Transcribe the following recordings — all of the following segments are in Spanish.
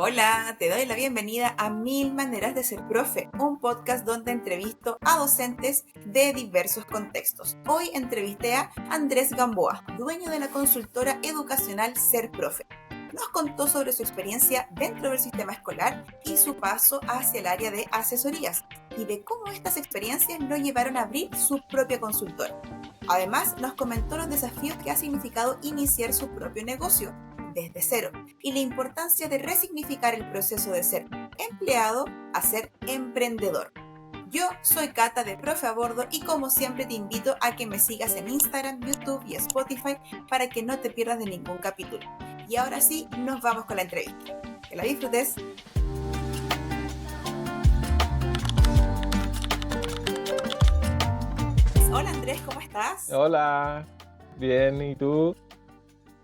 Hola, te doy la bienvenida a Mil Maneras de Ser Profe, un podcast donde entrevisto a docentes de diversos contextos. Hoy entrevisté a Andrés Gamboa, dueño de la consultora educacional Ser Profe. Nos contó sobre su experiencia dentro del sistema escolar y su paso hacia el área de asesorías y de cómo estas experiencias lo llevaron a abrir su propia consultora. Además, nos comentó los desafíos que ha significado iniciar su propio negocio desde cero y la importancia de resignificar el proceso de ser empleado a ser emprendedor. Yo soy Cata de Profe a Bordo y como siempre te invito a que me sigas en Instagram, YouTube y Spotify para que no te pierdas de ningún capítulo. Y ahora sí, nos vamos con la entrevista. Que la disfrutes. Hola Andrés, ¿cómo estás? Hola, bien, ¿y tú?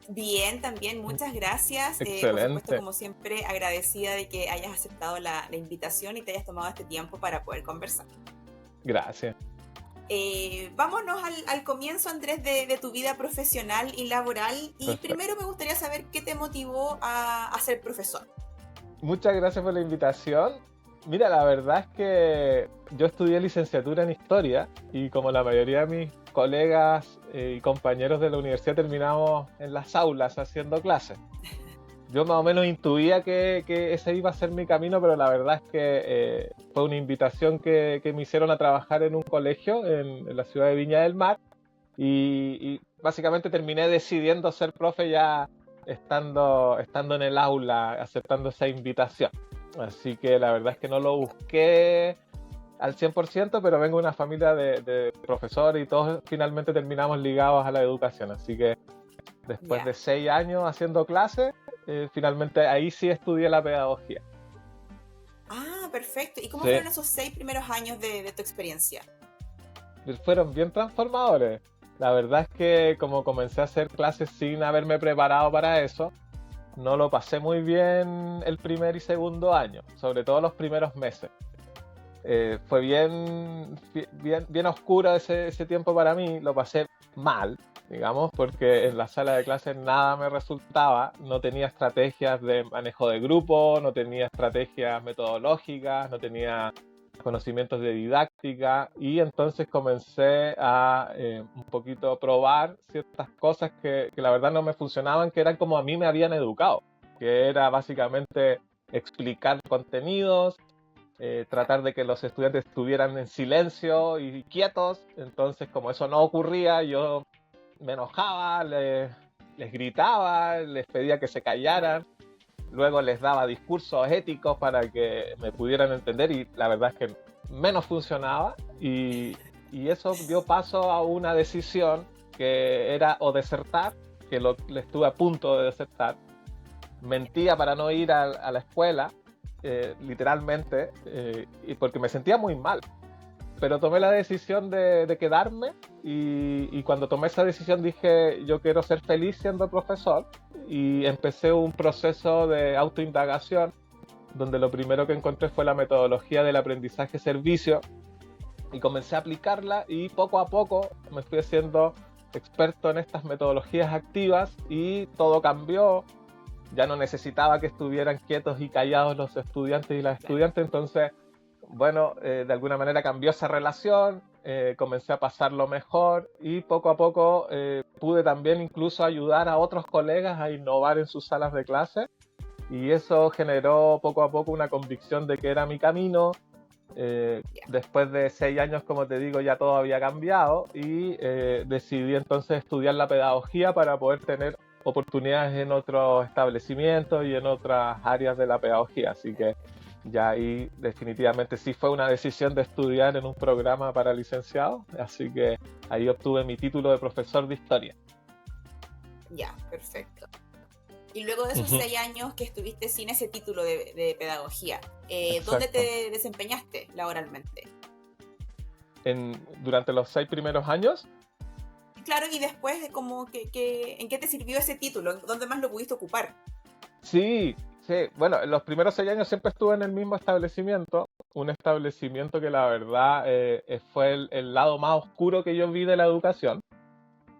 Bien, también, muchas gracias. Por supuesto, Excelente, como siempre, agradecida de que hayas aceptado la invitación y te hayas tomado este tiempo para poder conversar. gracias. Vámonos al comienzo, Andrés, de tu vida profesional y laboral. Y Perfecto. primero me gustaría saber qué te motivó a ser profesor. Muchas gracias por la invitación. Mira, la verdad es que yo estudié licenciatura en historia y como la mayoría de mis colegas y compañeros de la universidad terminamos en las aulas haciendo clases. Yo más o menos intuía que ese iba a ser mi camino, pero la verdad es que fue una invitación que me hicieron a trabajar en un colegio en la ciudad de Viña del Mar y básicamente terminé decidiendo ser profe ya estando en el aula, aceptando esa invitación. Así que la verdad es que no lo busqué al 100%, pero vengo de una familia de profesores y todos finalmente terminamos ligados a la educación. Así que después Ya. de 6 años haciendo clases, finalmente ahí sí estudié la pedagogía. Ah, perfecto. ¿Y cómo Sí, fueron esos 6 primeros años de tu experiencia? fueron bien transformadores. La verdad es que como comencé a hacer clases sin haberme preparado para eso, no lo pasé muy bien el primer y segundo año, sobre todo los primeros meses. Fue bien oscuro ese tiempo para mí, lo pasé mal, digamos, porque en la sala de clases nada me resultaba, no tenía estrategias de manejo de grupo, no tenía estrategias metodológicas, no tenía conocimientos de didáctica y entonces comencé a un poquito probar ciertas cosas que la verdad no me funcionaban, que eran como a mí me habían educado, que era básicamente explicar contenidos, Claro. tratar de que los estudiantes estuvieran en silencio y quietos. Entonces, como eso no ocurría, yo me enojaba, les gritaba, les pedía que se callaran. Luego les daba discursos éticos para que me pudieran entender y la verdad es que menos funcionaba. Y eso dio paso a una decisión que era o desertar, que estuve a punto de desertar. Mentía para no ir a la escuela, literalmente, y porque me sentía muy mal. Pero tomé la decisión de quedarme y cuando tomé esa decisión dije, yo quiero ser feliz siendo profesor y empecé un proceso de autoindagación donde lo primero que encontré fue la metodología del aprendizaje servicio y comencé a aplicarla y poco a poco me fui haciendo experto en estas metodologías activas y todo cambió. Ya no necesitaba que estuvieran quietos y callados los estudiantes y las Claro. estudiantes, entonces, bueno, de alguna manera cambió esa relación, comencé a pasarlo mejor y poco a poco pude también incluso ayudar a otros colegas a innovar en sus salas de clase y eso generó poco a poco una convicción de que era mi camino. Ya. Después de 6 años, como te digo, ya todo había cambiado y decidí entonces estudiar la pedagogía para poder tener oportunidades en otros establecimientos y en otras áreas de la pedagogía. Así que ya ahí definitivamente sí fue una decisión de estudiar en un programa para licenciados. Así que ahí obtuve mi título de profesor de historia. Ya, perfecto. Y luego de esos Ujú. 6 años que estuviste sin ese título de pedagogía, ¿dónde Exacto. te desempeñaste laboralmente? Durante los 6 primeros años. Claro, y después, como ¿en qué te sirvió ese título? ¿Dónde más lo pudiste ocupar? Sí, sí. Bueno, en los primeros 6 años siempre estuve en el mismo establecimiento, un establecimiento que la verdad fue el lado más oscuro que yo vi de la educación.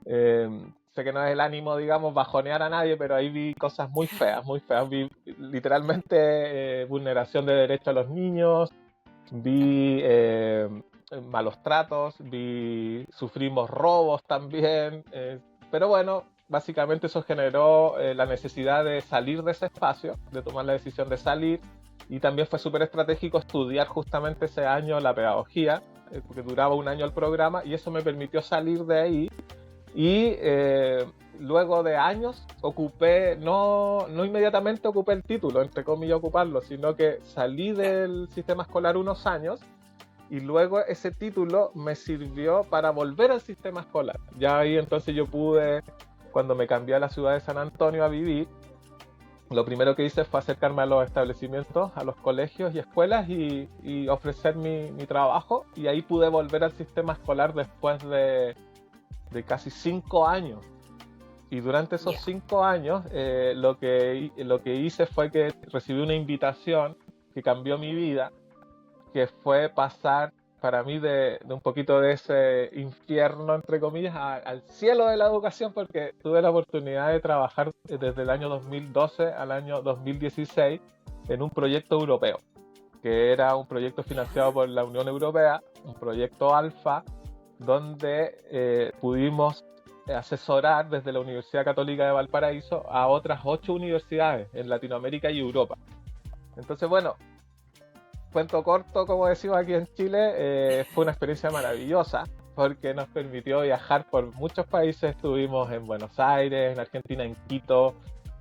Eh, sé que no es el ánimo, digamos, bajonear a nadie, pero ahí vi cosas muy feas, muy feas. Vi literalmente vulneración de derechos a los niños, vi malos tratos, sufrimos robos también, pero bueno, básicamente eso generó la necesidad de salir de ese espacio, de tomar la decisión de salir, y también fue súper estratégico estudiar justamente ese año la pedagogía, porque duraba un año el programa, y eso me permitió salir de ahí, y luego de años ocupé, no inmediatamente ocupé el título, entre comillas ocuparlo, sino que salí del sistema escolar unos años, y luego ese título me sirvió para volver al sistema escolar. Ya ahí entonces yo pude, cuando me cambié a la ciudad de San Antonio a vivir, lo primero que hice fue acercarme a los establecimientos, a los colegios y escuelas y ofrecer mi trabajo, y ahí pude volver al sistema escolar después de casi 5 años. Y durante esos 5 años lo que hice fue que recibí una invitación que cambió mi vida, que fue pasar para mí de un poquito de ese infierno, entre comillas, al cielo de la educación, porque tuve la oportunidad de trabajar desde el año 2012 al año 2016 en un proyecto europeo, que era un proyecto financiado por la Unión Europea, un proyecto Alfa, donde pudimos asesorar desde la Universidad Católica de Valparaíso a otras 8 universidades en Latinoamérica y Europa. Entonces, bueno, cuento corto, como decimos aquí en Chile, fue una experiencia maravillosa porque nos permitió viajar por muchos países. Estuvimos en Buenos Aires, en Argentina, en Quito,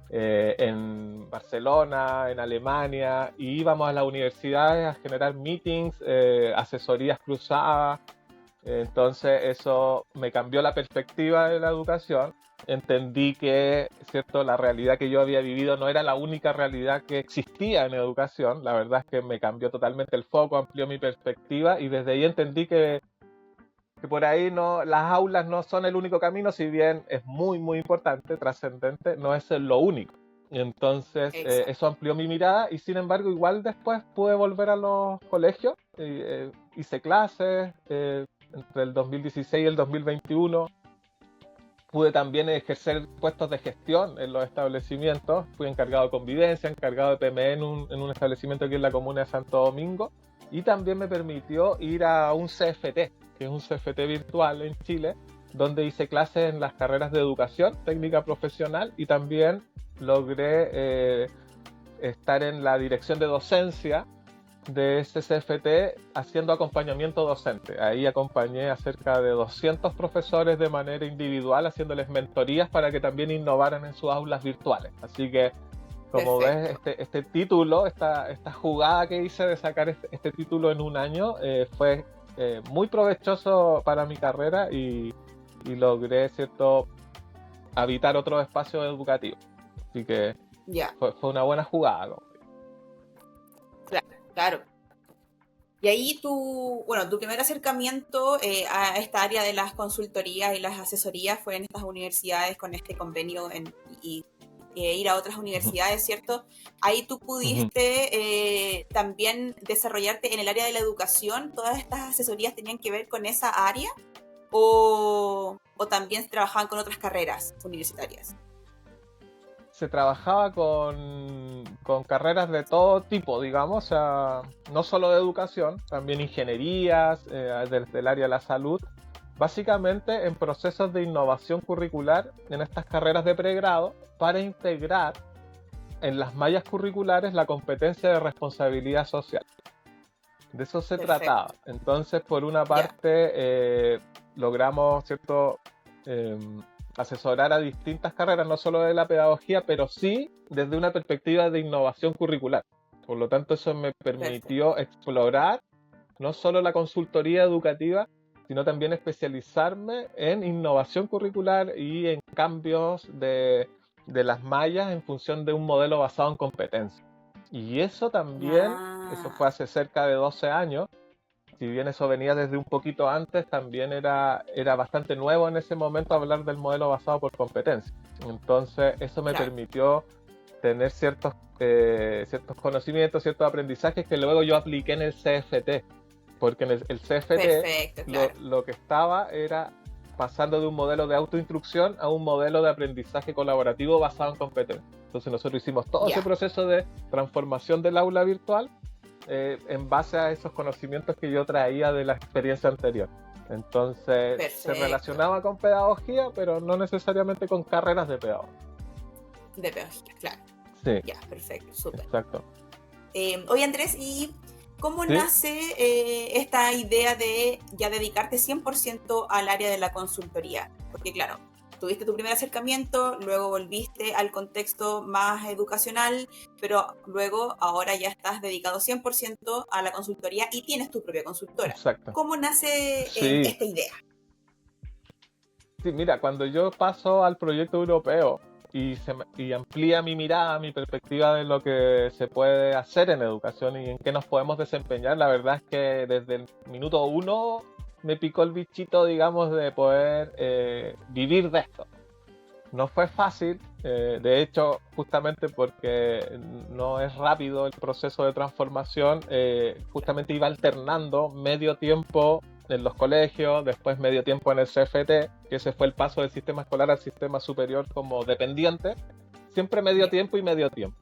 en Barcelona, en Alemania, y íbamos a las universidades a generar meetings, asesorías cruzadas. Entonces eso me cambió la perspectiva de la educación. Entendí que, cierto, la realidad que yo había vivido no era la única realidad que existía en educación. La verdad es que me cambió totalmente el foco, amplió mi perspectiva, y desde ahí entendí que por ahí no, las aulas no son el único camino, si bien es muy, muy importante, trascendente, no es lo único. Entonces eso amplió mi mirada, y sin embargo igual después pude volver a los colegios, hice clases entre el 2016 y el 2021. Pude también ejercer puestos de gestión en los establecimientos. Fui encargado de convivencia, encargado de PME en un establecimiento aquí en la comuna de Santo Domingo. Y también me permitió ir a un CFT, que es un CFT virtual en Chile, donde hice clases en las carreras de educación, técnica profesional, y también logré estar en la dirección de docencia de ese CFT haciendo acompañamiento docente. Ahí acompañé a cerca de 200 profesores de manera individual, haciéndoles mentorías para que también innovaran en sus aulas virtuales. Así que, como ves, este título, esta jugada que hice de sacar este título en un año fue muy provechoso para mi carrera, y logré, cierto, habitar otro espacio educativo. Así que fue una buena jugada, ¿no? Claro. Y ahí tu primer acercamiento a esta área de las consultorías y las asesorías fue en estas universidades con este convenio y ir a otras universidades, ¿cierto? Ahí tú pudiste también desarrollarte en el área de la educación. ¿Todas estas asesorías tenían que ver con esa área o también trabajaban con otras carreras universitarias? Se trabajaba con carreras de todo tipo, digamos, o sea, no solo de educación, también ingenierías, desde el área de la salud, básicamente en procesos de innovación curricular en estas carreras de pregrado, para integrar en las mallas curriculares la competencia de responsabilidad social. De eso se trataba. Entonces, por una parte, logramos, ¿cierto?, asesorar a distintas carreras, no solo de la pedagogía, pero sí desde una perspectiva de innovación curricular. Por lo tanto, eso me permitió explorar no solo la consultoría educativa, sino también especializarme en innovación curricular y en cambios de las mallas en función de un modelo basado en competencias. Y eso también, eso fue hace cerca de 12 años, si bien eso venía desde un poquito antes, también era bastante nuevo en ese momento hablar del modelo basado por competencias. Entonces eso me permitió tener ciertos conocimientos, ciertos aprendizajes que luego yo apliqué en el CFT, porque en el CFT lo que estaba era pasando de un modelo de autoinstrucción a un modelo de aprendizaje colaborativo basado en competencias. Entonces nosotros hicimos todo ese proceso de transformación del aula virtual en base a esos conocimientos que yo traía de la experiencia anterior. Entonces se relacionaba con pedagogía, pero no necesariamente con carreras de pedagogía. De pedagogía, claro. Sí. Ya, perfecto, súper. Exacto. Oye, Andrés, ¿y cómo nace esta idea de ya dedicarte 100% al área de la consultoría? Porque claro, tuviste tu primer acercamiento, luego volviste al contexto más educacional, pero luego ahora ya estás dedicado 100% a la consultoría y tienes tu propia consultora. Exacto. ¿Cómo nace esta idea? Sí, mira, cuando yo paso al proyecto europeo y amplía mi mirada, mi perspectiva de lo que se puede hacer en educación y en qué nos podemos desempeñar, la verdad es que desde el minuto 1 me picó el bichito, digamos, de poder vivir de esto. No fue fácil, de hecho, justamente porque no es rápido el proceso de transformación, justamente iba alternando medio tiempo en los colegios, después medio tiempo en el CFT, que ese fue el paso del sistema escolar al sistema superior como dependiente, siempre medio tiempo y medio tiempo.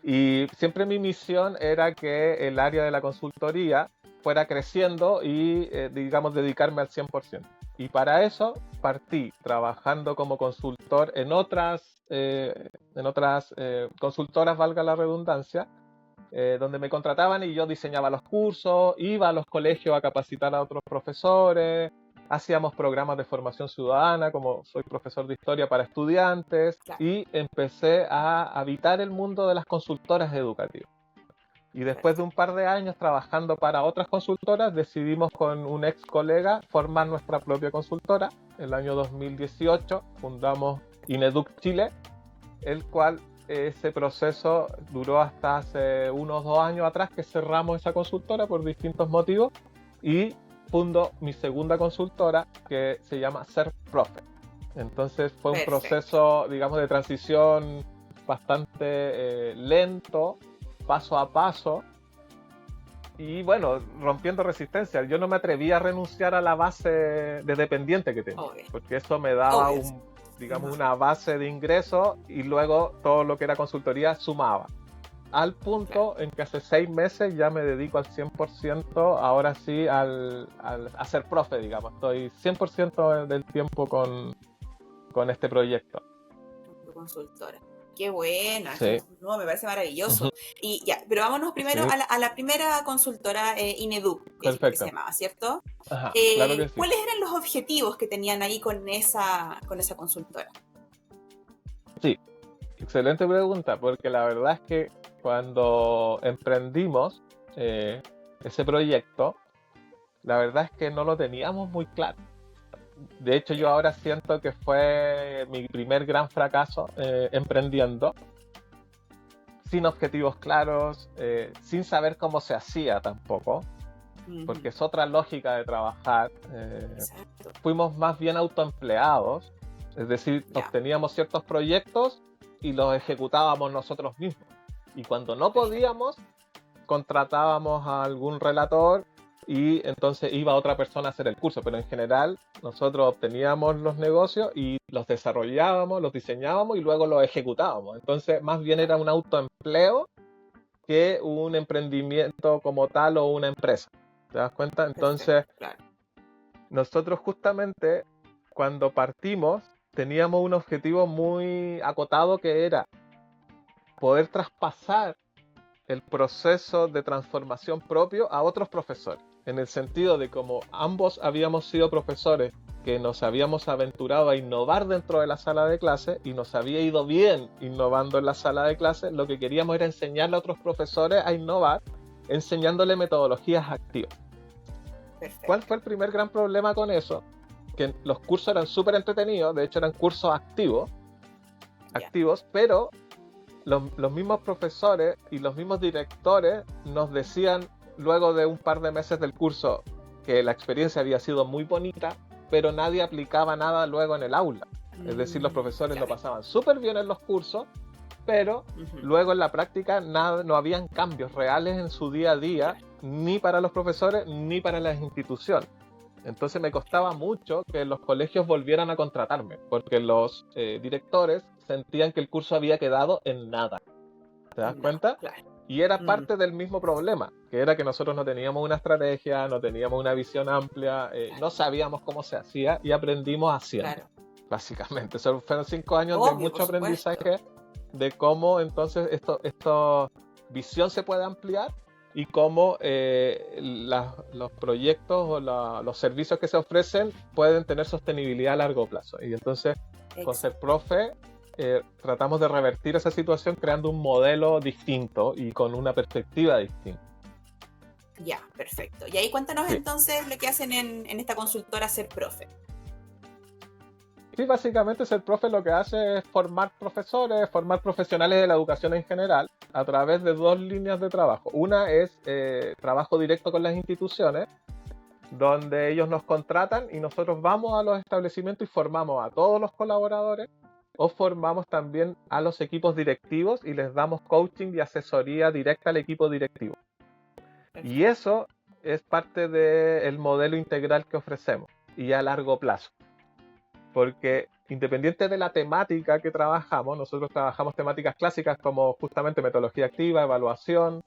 Y siempre mi misión era que el área de la consultoría fuera creciendo y, digamos, dedicarme al 100%. Y para eso partí trabajando como consultor en otras consultoras, valga la redundancia, donde me contrataban y yo diseñaba los cursos, iba a los colegios a capacitar a otros profesores, hacíamos programas de formación ciudadana, como soy profesor de historia para estudiantes, y empecé a habitar el mundo de las consultoras educativas. Y después de un par de años trabajando para otras consultoras, decidimos con un ex colega formar nuestra propia consultora. El año 2018 fundamos Ineduc Chile, el cual ese proceso duró hasta hace unos 2 años atrás que cerramos esa consultora por distintos motivos y fundo mi segunda consultora que se llama Ser Profe. Entonces fue un proceso, digamos, de transición bastante lento, paso a paso, y bueno, rompiendo resistencias. Yo no me atreví a renunciar a la base de dependiente que tenía, porque eso me daba una base de ingresos y luego todo lo que era consultoría sumaba. Al punto en que hace 6 meses ya me dedico al 100%, ahora sí, a ser profe, digamos. Estoy 100% del tiempo con este proyecto. Consultora. Qué buena, sí. No, me parece maravilloso. Y ya, pero vámonos primero a la primera consultora, Ineduc, que se llamaba, ¿cierto? Ajá, claro que sí. ¿Cuáles eran los objetivos que tenían ahí con esa consultora? Sí, excelente pregunta, porque la verdad es que cuando emprendimos ese proyecto, la verdad es que no lo teníamos muy claro. De hecho, yo ahora siento que fue mi primer gran fracaso emprendiendo, sin objetivos claros, sin saber cómo se hacía tampoco, porque es otra lógica de trabajar. Fuimos más bien autoempleados, es decir, obteníamos ciertos proyectos y los ejecutábamos nosotros mismos. Y cuando no podíamos, contratábamos a algún relator y entonces iba otra persona a hacer el curso, pero en general nosotros obteníamos los negocios y los desarrollábamos, los diseñábamos y luego los ejecutábamos. Entonces más bien era un autoempleo que un emprendimiento como tal o una empresa. ¿Te das cuenta? Entonces nosotros justamente cuando partimos teníamos un objetivo muy acotado que era poder traspasar el proceso de transformación propio a otros profesores. En el sentido de como ambos habíamos sido profesores que nos habíamos aventurado a innovar dentro de la sala de clase y nos había ido bien innovando en la sala de clase, lo que queríamos era enseñarle a otros profesores a innovar, enseñándole metodologías activas. Perfecto. ¿Cuál fue el primer gran problema con eso? Que los cursos eran súper entretenidos, de hecho eran cursos activos, pero los mismos profesores y los mismos directores nos decían luego de un par de meses del curso que la experiencia había sido muy bonita, pero nadie aplicaba nada luego en el aula. Es decir, los profesores lo pasaban súper bien en los cursos, pero luego en la práctica no habían cambios reales en su día a día, ni para los profesores ni para las instituciones. Entonces me costaba mucho que los colegios volvieran a contratarme, porque los directores sentían que el curso había quedado en nada. ¿Te das cuenta? Claro. Y era parte del mismo problema, que era que nosotros no teníamos una estrategia, no teníamos una visión amplia, no sabíamos cómo se hacía y aprendimos haciendo, básicamente. Fueron 5 años de mucho aprendizaje de cómo entonces esta visión se puede ampliar y cómo los proyectos o los servicios que se ofrecen pueden tener sostenibilidad a largo plazo. Y entonces, con Ser Profe, tratamos de revertir esa situación creando un modelo distinto y con una perspectiva distinta. Ya, perfecto. Y ahí cuéntanos entonces lo que hacen en esta consultora Ser Profe. Sí, básicamente Ser Profe lo que hace es formar profesores, formar profesionales de la educación en general a través de 2 líneas de trabajo. Una es trabajo directo con las instituciones, donde ellos nos contratan y nosotros vamos a los establecimientos y formamos a todos los colaboradores, o formamos también a los equipos directivos y les damos coaching y asesoría directa al equipo directivo. Y eso es parte del modelo integral que ofrecemos y a largo plazo. Porque independiente de la temática que trabajamos, nosotros trabajamos temáticas clásicas como justamente metodología activa, evaluación,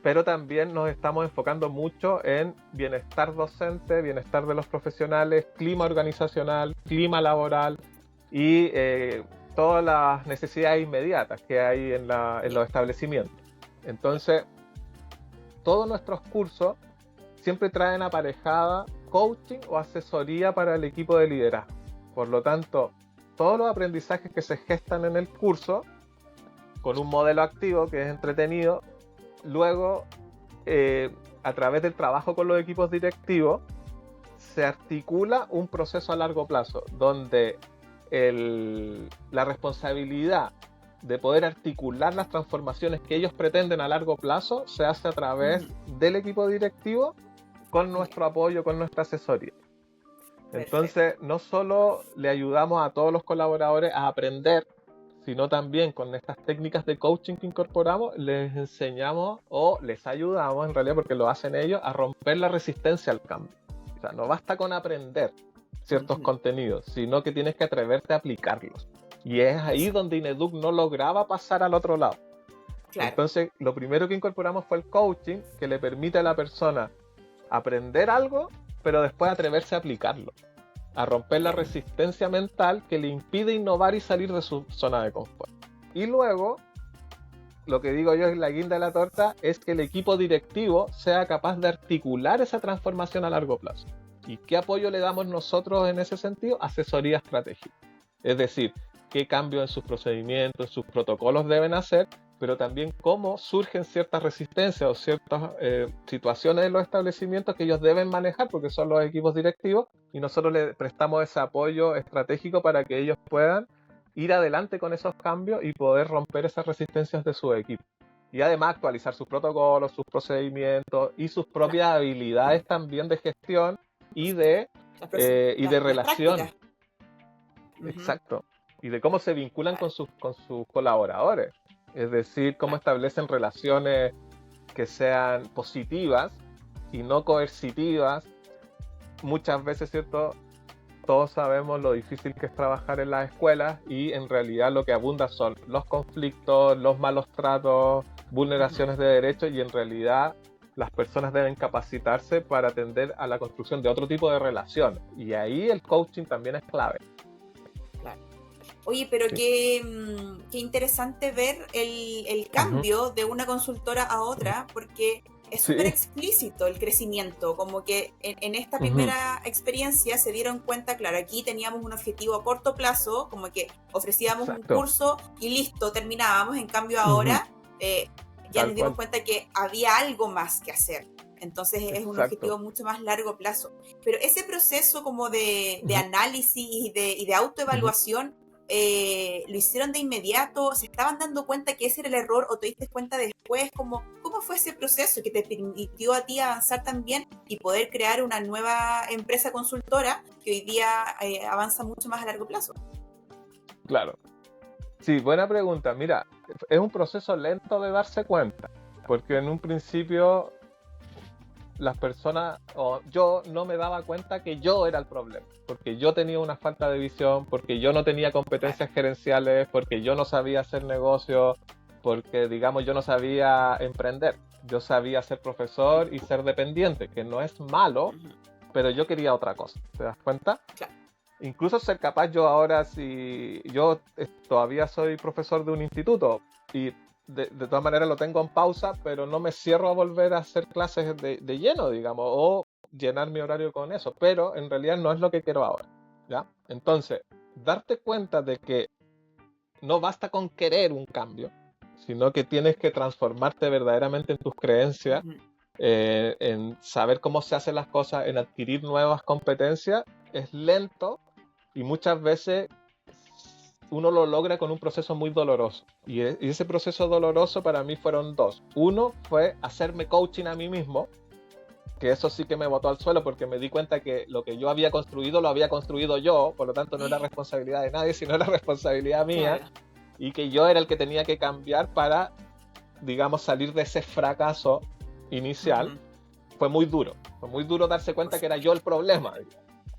pero también nos estamos enfocando mucho en bienestar docente, bienestar de los profesionales, clima organizacional, clima laboral y todas las necesidades inmediatas que hay en los establecimientos. Entonces, todos nuestros cursos siempre traen aparejada coaching o asesoría para el equipo de liderazgo. Por lo tanto, todos los aprendizajes que se gestan en el curso, con un modelo activo que es entretenido, luego, a través del trabajo con los equipos directivos, se articula un proceso a largo plazo, donde la responsabilidad de poder articular las transformaciones que ellos pretenden a largo plazo se hace a través del equipo directivo con nuestro apoyo, con nuestra asesoría. Entonces, no solo le ayudamos a todos los colaboradores a aprender, sino también con estas técnicas de coaching que incorporamos, les enseñamos o les ayudamos, en realidad porque lo hacen ellos, a romper la resistencia al cambio. O sea, no basta con aprender ciertos contenidos, sino que tienes que atreverte a aplicarlos. Y es ahí donde Ineduc no lograba pasar al otro lado. Claro. Entonces, lo primero que incorporamos fue el coaching, que le permite a la persona aprender algo, pero después atreverse a aplicarlo, a romper la resistencia mental que le impide innovar y salir de su zona de confort. Y luego, lo que digo yo es la guinda de la torta, es que el equipo directivo sea capaz de articular esa transformación a largo plazo. ¿Y qué apoyo le damos nosotros en ese sentido? Asesoría estratégica. Es decir, qué cambios en sus procedimientos, en sus protocolos deben hacer, pero también cómo surgen ciertas resistencias o ciertas situaciones en los establecimientos que ellos deben manejar, porque son los equipos directivos, y nosotros les prestamos ese apoyo estratégico para que ellos puedan ir adelante con esos cambios y poder romper esas resistencias de su equipo. Y además actualizar sus protocolos, sus procedimientos y sus propias habilidades también de gestión y de relación. Exacto. Y de cómo se vinculan con sus colaboradores. Es decir, cómo establecen relaciones que sean positivas y no coercitivas. Muchas veces, ¿cierto? Todos sabemos lo difícil que es trabajar en las escuelas y en realidad lo que abunda son los conflictos, los malos tratos, vulneraciones de derechos, y en realidad las personas deben capacitarse para atender a la construcción de otro tipo de relaciones. Y ahí el coaching también es clave. Oye, pero qué interesante ver el cambio de una consultora a otra, porque es súper explícito el crecimiento, como que en esta primera experiencia se dieron cuenta, claro, aquí teníamos un objetivo a corto plazo, como que ofrecíamos un curso y listo, terminábamos. En cambio ahora ya nos dimos cuenta que había algo más que hacer. Entonces es un objetivo mucho más largo plazo. Pero ese proceso como de análisis y de autoevaluación, ¿lo hicieron de inmediato? ¿Se estaban dando cuenta que ese era el error o te diste cuenta después? ¿Cómo fue ese proceso que te permitió a ti avanzar también y poder crear una nueva empresa consultora que hoy día avanza mucho más a largo plazo? Claro. Sí, buena pregunta. Mira, es un proceso lento de darse cuenta, porque en un principio las personas, o yo no me daba cuenta que yo era el problema, porque yo tenía una falta de visión, porque yo no tenía competencias gerenciales, porque yo no sabía hacer negocio, porque, digamos, yo no sabía emprender. Yo sabía ser profesor y ser dependiente, que no es malo, pero yo quería otra cosa. ¿Te das cuenta? Claro. Incluso ser capaz yo ahora, si yo todavía soy profesor de un instituto y de todas maneras lo tengo en pausa, pero no me cierro a volver a hacer clases de lleno, digamos, o llenar mi horario con eso, pero en realidad no es lo que quiero ahora, ¿ya? Entonces, darte cuenta de que no basta con querer un cambio, sino que tienes que transformarte verdaderamente en tus creencias, en saber cómo se hacen las cosas, en adquirir nuevas competencias, es lento y muchas veces uno lo logra con un proceso muy doloroso. Y ese proceso doloroso para mí fueron dos. Uno fue hacerme coaching a mí mismo, que eso sí que me botó al suelo porque me di cuenta que lo que yo había construido lo había construido yo, por lo tanto no era responsabilidad de nadie, sino era responsabilidad mía, Claro. y que yo era el que tenía que cambiar para, digamos, salir de ese fracaso inicial. Fue muy duro darse cuenta que era yo el problema,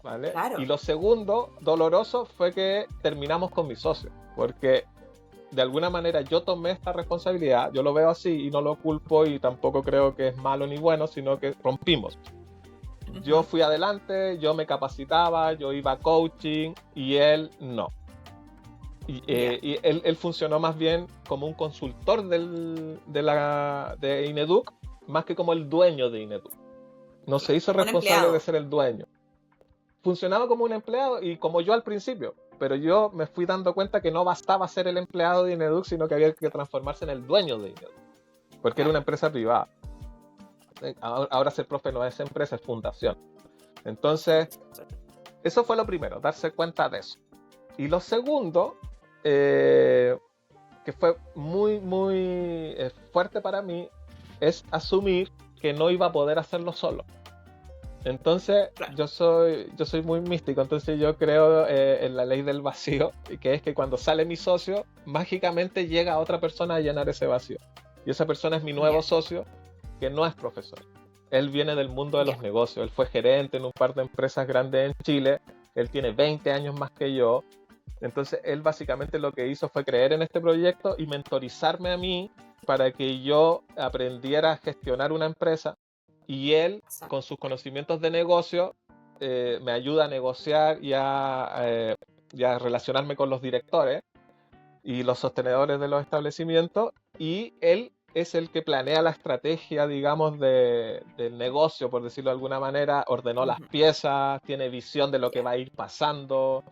¿vale? Claro. Y lo segundo, doloroso, fue que terminamos con mi socio, porque de alguna manera yo tomé esta responsabilidad, yo lo veo así y no lo culpo y tampoco creo que es malo ni bueno, sino que rompimos. Yo fui adelante, yo me capacitaba, yo iba a coaching y él no. Y él funcionó más bien como un consultor de Ineduc, más que como el dueño de Ineduc. No se hizo responsable de ser el dueño. Funcionaba como un empleado y como yo al principio, pero yo me fui dando cuenta que no bastaba ser el empleado de Ineduc, sino que había que transformarse en el dueño de Ineduc, porque era una empresa privada. Ahora ser profe no es empresa, es fundación. Entonces, eso fue lo primero, darse cuenta de eso. Y lo segundo, que fue muy, muy fuerte para mí, es asumir que no iba a poder hacerlo solo. Entonces, claro, yo soy muy místico, entonces yo creo en la ley del vacío, que es que cuando sale mi socio, mágicamente llega otra persona a llenar ese vacío. Y esa persona es mi nuevo socio, que no es profesor. Él viene del mundo de los negocios, él fue gerente en un par de empresas grandes en Chile, él tiene 20 años más que yo. Entonces, él básicamente lo que hizo fue creer en este proyecto y mentorizarme a mí para que yo aprendiera a gestionar una empresa, y él, con sus conocimientos de negocio, me ayuda a negociar y a relacionarme con los directores y los sostenedores de los establecimientos, y él es el que planea la estrategia, digamos, del negocio, por decirlo de alguna manera, ordenó las piezas, tiene visión de lo que va a ir pasando,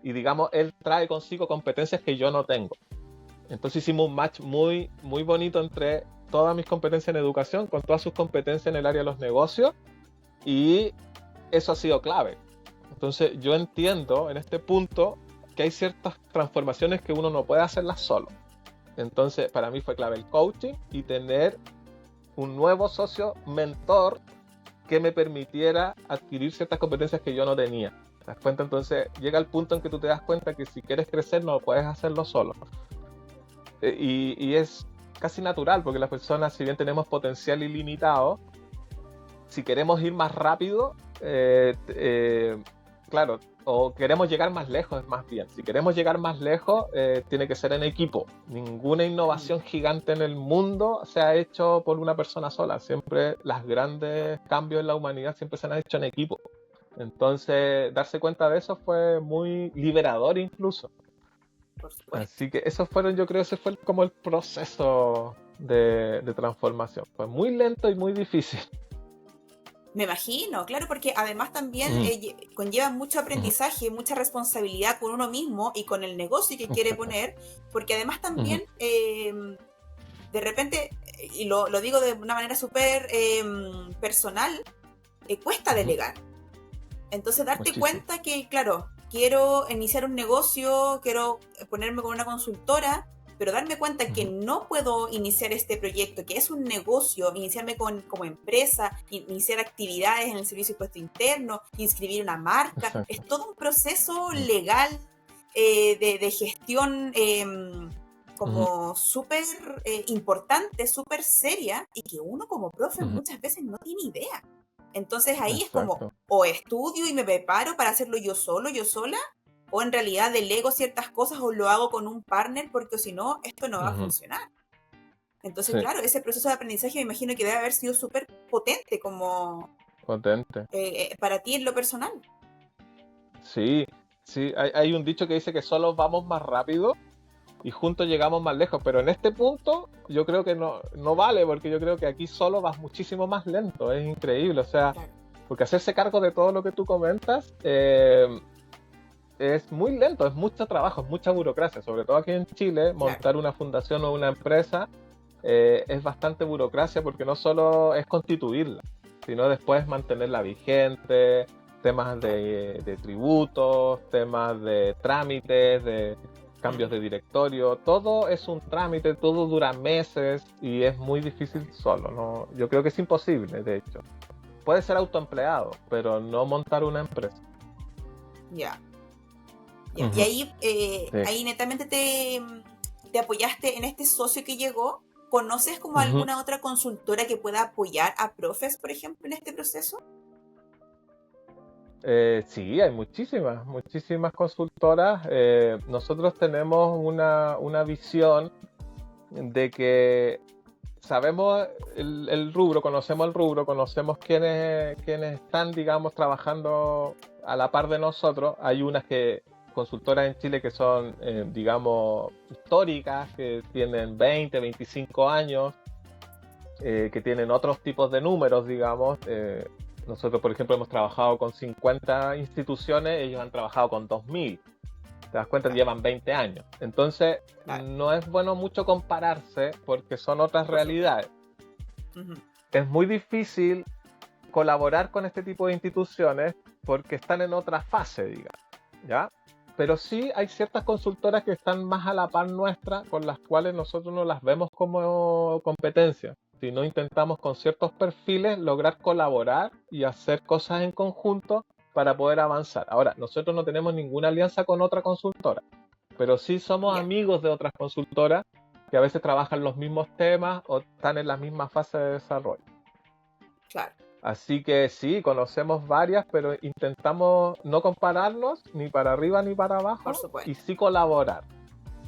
y digamos, él trae consigo competencias que yo no tengo. Entonces hicimos un match muy, muy bonito entre todas mis competencias en educación con todas sus competencias en el área de los negocios, y eso ha sido clave. Entonces yo entiendo en este punto que hay ciertas transformaciones que uno no puede hacerlas solo. Entonces para mí fue clave el coaching y tener un nuevo socio mentor que me permitiera adquirir ciertas competencias que yo no tenía. ¿Te das cuenta? Entonces llega el punto en que tú te das cuenta que si quieres crecer no puedes hacerlo solo. Y es casi natural, porque las personas, si bien tenemos potencial ilimitado, si queremos ir más rápido, claro, o queremos llegar más lejos, más bien. Si queremos llegar más lejos, tiene que ser en equipo. Ninguna innovación gigante en el mundo se ha hecho por una persona sola. Siempre los grandes cambios en la humanidad siempre se han hecho en equipo. Entonces, darse cuenta de eso fue muy liberador incluso. Por supuesto. Así que esos fueron, yo creo, ese fue como el proceso de transformación. Fue muy lento y muy difícil. Me imagino, claro, porque además también conlleva mucho aprendizaje, mucha responsabilidad con uno mismo y con el negocio que quiere poner, porque además también de repente, y lo digo de una manera súper personal, cuesta delegar. Entonces darte cuenta que, claro, quiero iniciar un negocio, quiero ponerme con una consultora, pero darme cuenta que no puedo iniciar este proyecto, que es un negocio, iniciarme como empresa, iniciar actividades en el servicio de impuesto interno, inscribir una marca, es todo un proceso legal de gestión como súper importante, súper seria, y que uno como profe muchas veces no tiene idea. Entonces ahí es como, Exacto. o estudio y me preparo para hacerlo yo solo, yo sola, o en realidad delego ciertas cosas o lo hago con un partner porque si no, esto no va a Ujú. funcionar. Entonces, Sí, claro, ese proceso de aprendizaje me imagino que debe haber sido súper potente como potente. para ti en lo personal. Sí, sí, hay un dicho que dice que solo vamos más rápido y juntos llegamos más lejos, pero en este punto yo creo que no vale, porque yo creo que aquí solo vas muchísimo más lento, es increíble, o sea, Claro. porque hacerse cargo de todo lo que tú comentas es muy lento, es mucho trabajo, es mucha burocracia, sobre todo aquí en Chile, Claro. montar una fundación o una empresa es bastante burocracia porque no solo es constituirla, sino después mantenerla vigente, temas Claro. de tributos, temas de trámites, de cambios de directorio, todo es un trámite, todo dura meses y es muy difícil solo, ¿no? Yo creo que es imposible, de hecho. Puede ser autoempleado, pero no montar una empresa. Ya. Ya. Y Ujú, ahí, sí. ahí netamente te apoyaste en este socio que llegó. ¿Conoces como Ujú. alguna otra consultora que pueda apoyar a profes, por ejemplo, en este proceso? Sí, hay muchísimas, muchísimas consultoras. Nosotros tenemos una visión de que sabemos el rubro, conocemos quiénes están, digamos, trabajando a la par de nosotros. Hay unas consultoras en Chile que son, digamos, históricas, que tienen 20, 25 años, que tienen otros tipos de números, digamos. Nosotros, por ejemplo, hemos trabajado con 50 instituciones, ellos han trabajado con 2000. Te das cuenta, Claro, llevan 20 años. Entonces, claro, no es bueno mucho compararse porque son otras por supuesto. realidades. Ujú. Es muy difícil colaborar con este tipo de instituciones porque están en otra fase, digamos, ¿ya? Pero sí hay ciertas consultoras que están más a la par nuestra, con las cuales nosotros no las vemos como competencia, sino intentamos con ciertos perfiles lograr colaborar y hacer cosas en conjunto para poder avanzar. Ahora, nosotros no tenemos ninguna alianza con otra consultora, pero sí somos Ya, amigos de otras consultoras que a veces trabajan los mismos temas o están en la misma fase de desarrollo. claro, Así que sí, conocemos varias, pero intentamos no compararnos ni para arriba ni para por abajo y supuesto. sí colaborar.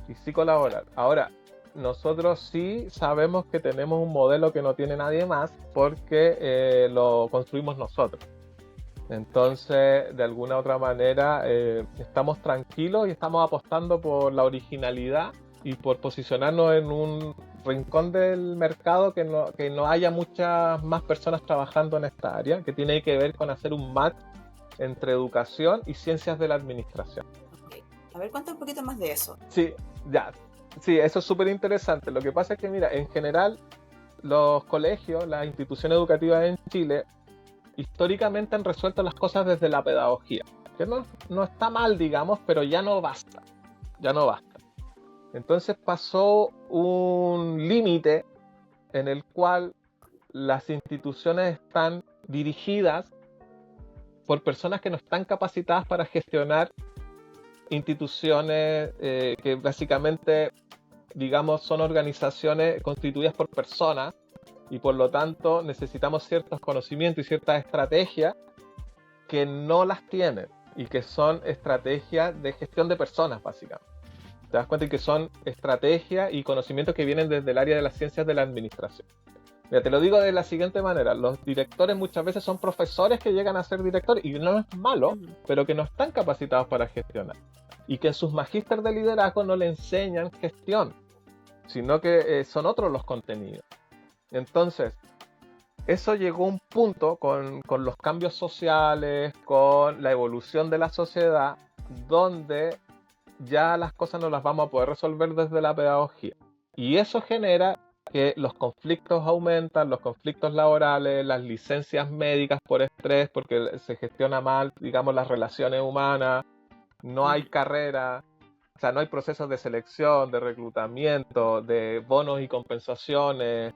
Y sí Claro, colaborar. Ahora, nosotros sí sabemos que tenemos un modelo que no tiene nadie más porque lo construimos nosotros. ya. Entonces, de alguna otra manera, estamos tranquilos y estamos apostando por la originalidad y por posicionarnos en un rincón del mercado que no haya muchas más personas trabajando en esta área, que tiene que ver con hacer un match entre educación y ciencias de la administración. Ok. A ver, cuéntame un poquito más de eso. Sí, ya. Sí, eso es súper interesante. Lo que pasa es que, mira, en general, los colegios, las instituciones educativas en Chile, históricamente han resuelto las cosas desde la pedagogía, que no está mal, digamos, pero ya no basta, ya no basta. Entonces pasó un límite en el cual las instituciones están dirigidas por personas que no están capacitadas para gestionar instituciones que básicamente, digamos, son organizaciones constituidas por personas y por lo tanto necesitamos ciertos conocimientos y ciertas estrategias que no las tienen y que son estrategias de gestión de personas, básicamente. Te das cuenta que son estrategias y conocimientos que vienen desde el área de las ciencias de la administración. Mira, te lo digo de la siguiente manera, los directores muchas veces son profesores que llegan a ser directores y no es malo, Ujú. pero que no están capacitados para gestionar y que en sus magísteres de liderazgo no le enseñan gestión, sino que son otros los contenidos. Entonces, eso llegó a un punto con los cambios sociales, con la evolución de la sociedad, donde ya las cosas no las vamos a poder resolver desde la pedagogía. Y eso genera que los conflictos aumentan, los conflictos laborales, las licencias médicas por estrés, porque se gestiona mal, digamos, las relaciones humanas, no hay Ujú. carrera, o sea, no hay procesos de selección, de reclutamiento, de bonos y compensaciones,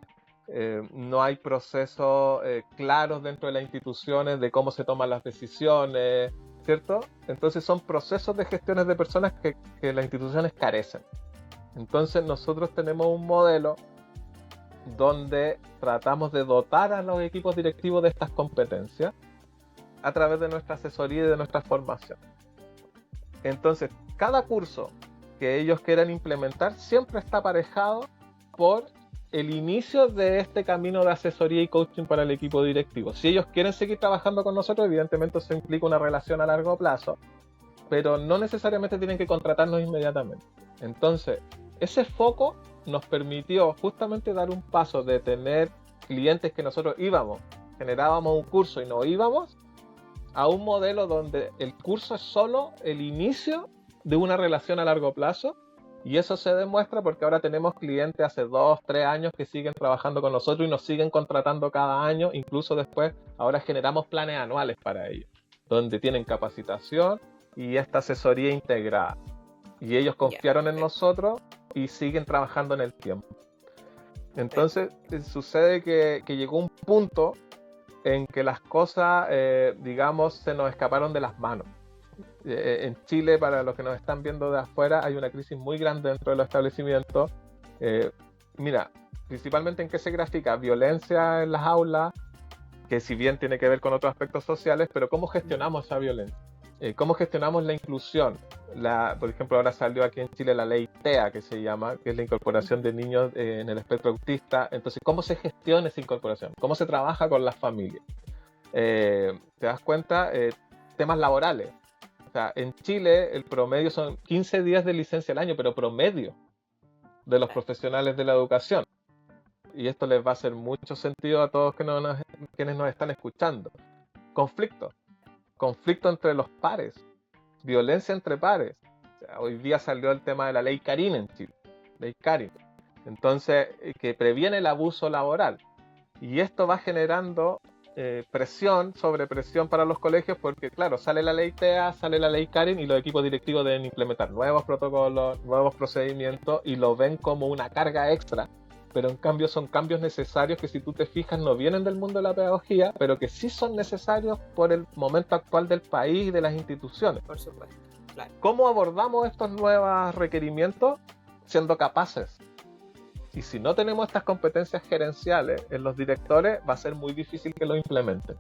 no hay procesos claros dentro de las instituciones de cómo se toman las decisiones, ¿cierto? Entonces son procesos de gestiones de personas que las instituciones carecen. Entonces nosotros tenemos un modelo donde tratamos de dotar a los equipos directivos de estas competencias a través de nuestra asesoría y de nuestra formación. Entonces, cada curso que ellos quieran implementar siempre está aparejado por el inicio de este camino de asesoría y coaching para el equipo directivo. Si ellos quieren seguir trabajando con nosotros, evidentemente eso implica una relación a largo plazo, pero no necesariamente tienen que contratarnos inmediatamente. Entonces, ese foco nos permitió justamente dar un paso de tener clientes que nosotros íbamos, generábamos un curso y nos íbamos, a un modelo donde el curso es solo el inicio de una relación a largo plazo. Y eso se demuestra porque ahora tenemos clientes hace 2, 3 años que siguen trabajando con nosotros y nos siguen contratando cada año. Incluso después, ahora generamos planes anuales para ellos, donde tienen capacitación y esta asesoría integrada. Y ellos confiaron en nosotros y siguen trabajando en el tiempo. Entonces, sucede que llegó un punto en que las cosas, digamos, se nos escaparon de las manos. En Chile, para los que nos están viendo de afuera, hay una crisis muy grande dentro de los establecimientos. Mira, principalmente en qué se grafica: violencia en las aulas, que si bien tiene que ver con otros aspectos sociales, pero cómo gestionamos esa violencia, cómo gestionamos la inclusión. Por ejemplo, ahora salió aquí en Chile la ley TEA, que se llama, que es la incorporación de niños en el espectro autista. Entonces, ¿cómo se gestiona esa incorporación? ¿Cómo se trabaja con las familias? ¿Te das cuenta? Temas laborales. O sea, en Chile el promedio son 15 días de licencia al año, pero promedio de los profesionales de la educación. Y esto les va a hacer mucho sentido a todos quienes nos están escuchando. Conflicto entre los pares, violencia entre pares. O sea, hoy día salió el tema de la ley Carín en Chile, ley Carín. Entonces, que previene el abuso laboral. Y esto va generando presión sobre presión para los colegios, porque claro, sale la ley TEA, sale la ley Carín y los equipos directivos deben implementar nuevos protocolos, nuevos procedimientos y lo ven como una carga extra, pero en cambio son cambios necesarios que, si tú te fijas, no vienen del mundo de la pedagogía, pero que sí son necesarios por el momento actual del país y de las instituciones. Por supuesto, claro. ¿Cómo abordamos estos nuevos requerimientos? Siendo capaces. Y si no tenemos estas competencias gerenciales en los directores, va a ser muy difícil que lo implementen.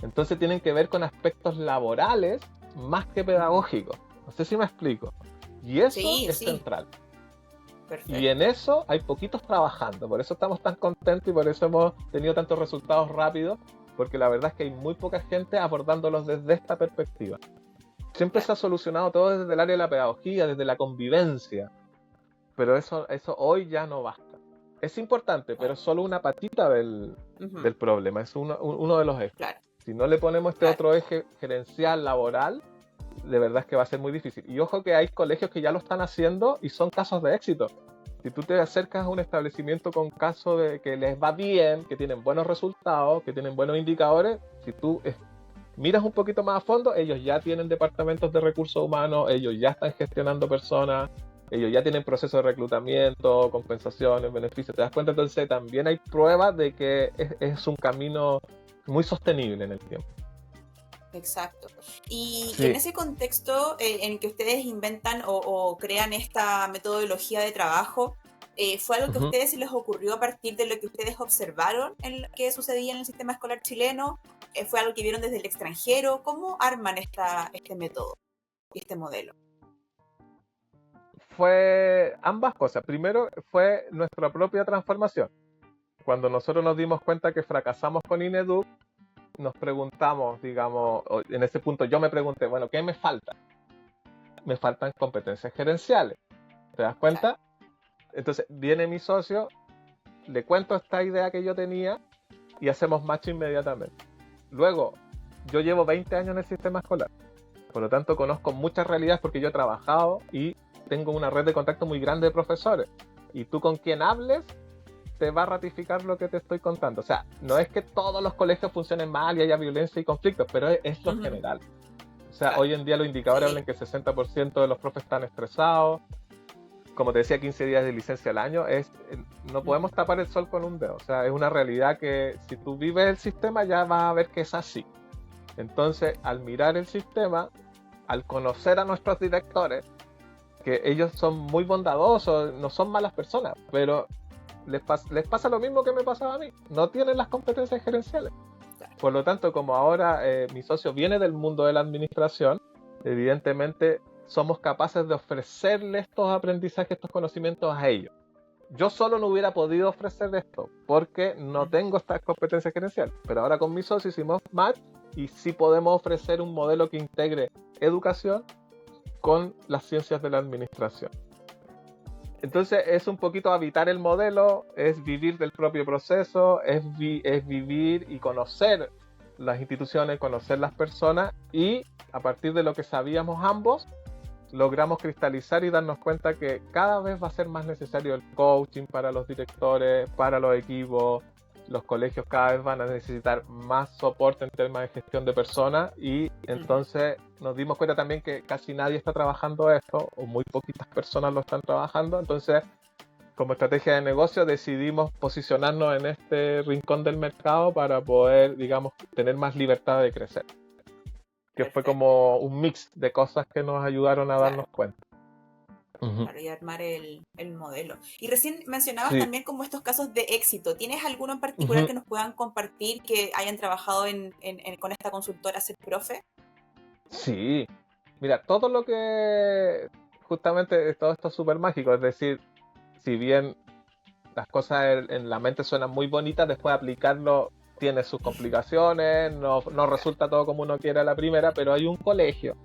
Entonces tienen que ver con aspectos laborales más que pedagógicos. No sé si me explico. Y eso es central. Perfecto. Y en eso hay poquitos trabajando. Por eso estamos tan contentos y por eso hemos tenido tantos resultados rápidos, porque la verdad es que hay muy poca gente abordándolos desde esta perspectiva. Siempre se ha solucionado todo desde el área de la pedagogía, desde la convivencia. Pero eso hoy ya no basta. Es importante, pero es solo una patita del problema. Es uno de los ejes. Claro. Si no le ponemos otro eje gerencial, laboral, de verdad es que va a ser muy difícil. Y ojo que hay colegios que ya lo están haciendo y son casos de éxito. Si tú te acercas a un establecimiento con casos de que les va bien, que tienen buenos resultados, que tienen buenos indicadores, si tú miras un poquito más a fondo, ellos ya tienen departamentos de recursos humanos, ellos ya están gestionando personas, ellos ya tienen procesos de reclutamiento, compensaciones, beneficios. ¿Te das cuenta? Entonces también hay pruebas de que es un camino muy sostenible en el tiempo. Exacto. Y en ese contexto en el que ustedes inventan o crean esta metodología de trabajo, ¿fue algo que a ustedes se les ocurrió a partir de lo que ustedes observaron en lo que sucedía en el sistema escolar chileno? ¿Fue algo que vieron desde el extranjero? ¿Cómo arman este método y este modelo? Fue ambas cosas. Primero fue nuestra propia transformación. Cuando nosotros nos dimos cuenta que fracasamos con INEDUC, nos preguntamos, digamos, en ese punto yo me pregunté, bueno, ¿qué me falta? Me faltan competencias gerenciales. ¿Te das cuenta? Claro. Entonces viene mi socio, le cuento esta idea que yo tenía y hacemos match inmediatamente. Luego, yo llevo 20 años en el sistema escolar. Por lo tanto, conozco muchas realidades porque yo he trabajado y tengo una red de contacto muy grande de profesores. Y tú con quien hables te va a ratificar lo que te estoy contando. O sea, no es que todos los colegios funcionen mal y haya violencia y conflictos, pero es lo general. O sea, claro. Hoy en día los indicadores hablan que el 60% de los profes están estresados. Como te decía, 15 días de licencia al año. No podemos tapar el sol con un dedo. O sea, es una realidad que si tú vives el sistema ya vas a ver que es así. Entonces, al mirar el sistema, al conocer a nuestros directores, que ellos son muy bondadosos, no son malas personas, pero les pasa lo mismo que me pasaba a mí. No tienen las competencias gerenciales. Claro. Por lo tanto, como ahora mi socio viene del mundo de la administración, evidentemente somos capaces de ofrecerle estos aprendizajes, estos conocimientos a ellos. Yo solo no hubiera podido ofrecer esto porque no tengo estas competencias gerenciales, pero ahora con mi socio hicimos match y sí podemos ofrecer un modelo que integre educación con las ciencias de la administración. Entonces es un poquito habitar el modelo, es vivir del propio proceso, es vivir y conocer las instituciones, conocer las personas, y a partir de lo que sabíamos ambos, logramos cristalizar y darnos cuenta que cada vez va a ser más necesario el coaching para los directores, para los equipos. Los colegios cada vez van a necesitar más soporte en temas de gestión de personas, y entonces nos dimos cuenta también que casi nadie está trabajando esto, o muy poquitas personas lo están trabajando. Entonces, como estrategia de negocio, decidimos posicionarnos en este rincón del mercado para poder, digamos, tener más libertad de crecer. Que fue como un mix de cosas que nos ayudaron a darnos cuenta. Claro, y armar el modelo. Y recién mencionabas también como estos casos de éxito. ¿Tienes alguno en particular que nos puedan compartir que hayan trabajado con esta consultora SERPROFE? Sí, mira, todo lo que justamente todo esto es súper mágico, es decir, si bien las cosas en la mente suenan muy bonitas, después aplicarlo tiene sus complicaciones, no resulta todo como uno quiere a la primera, pero hay un colegio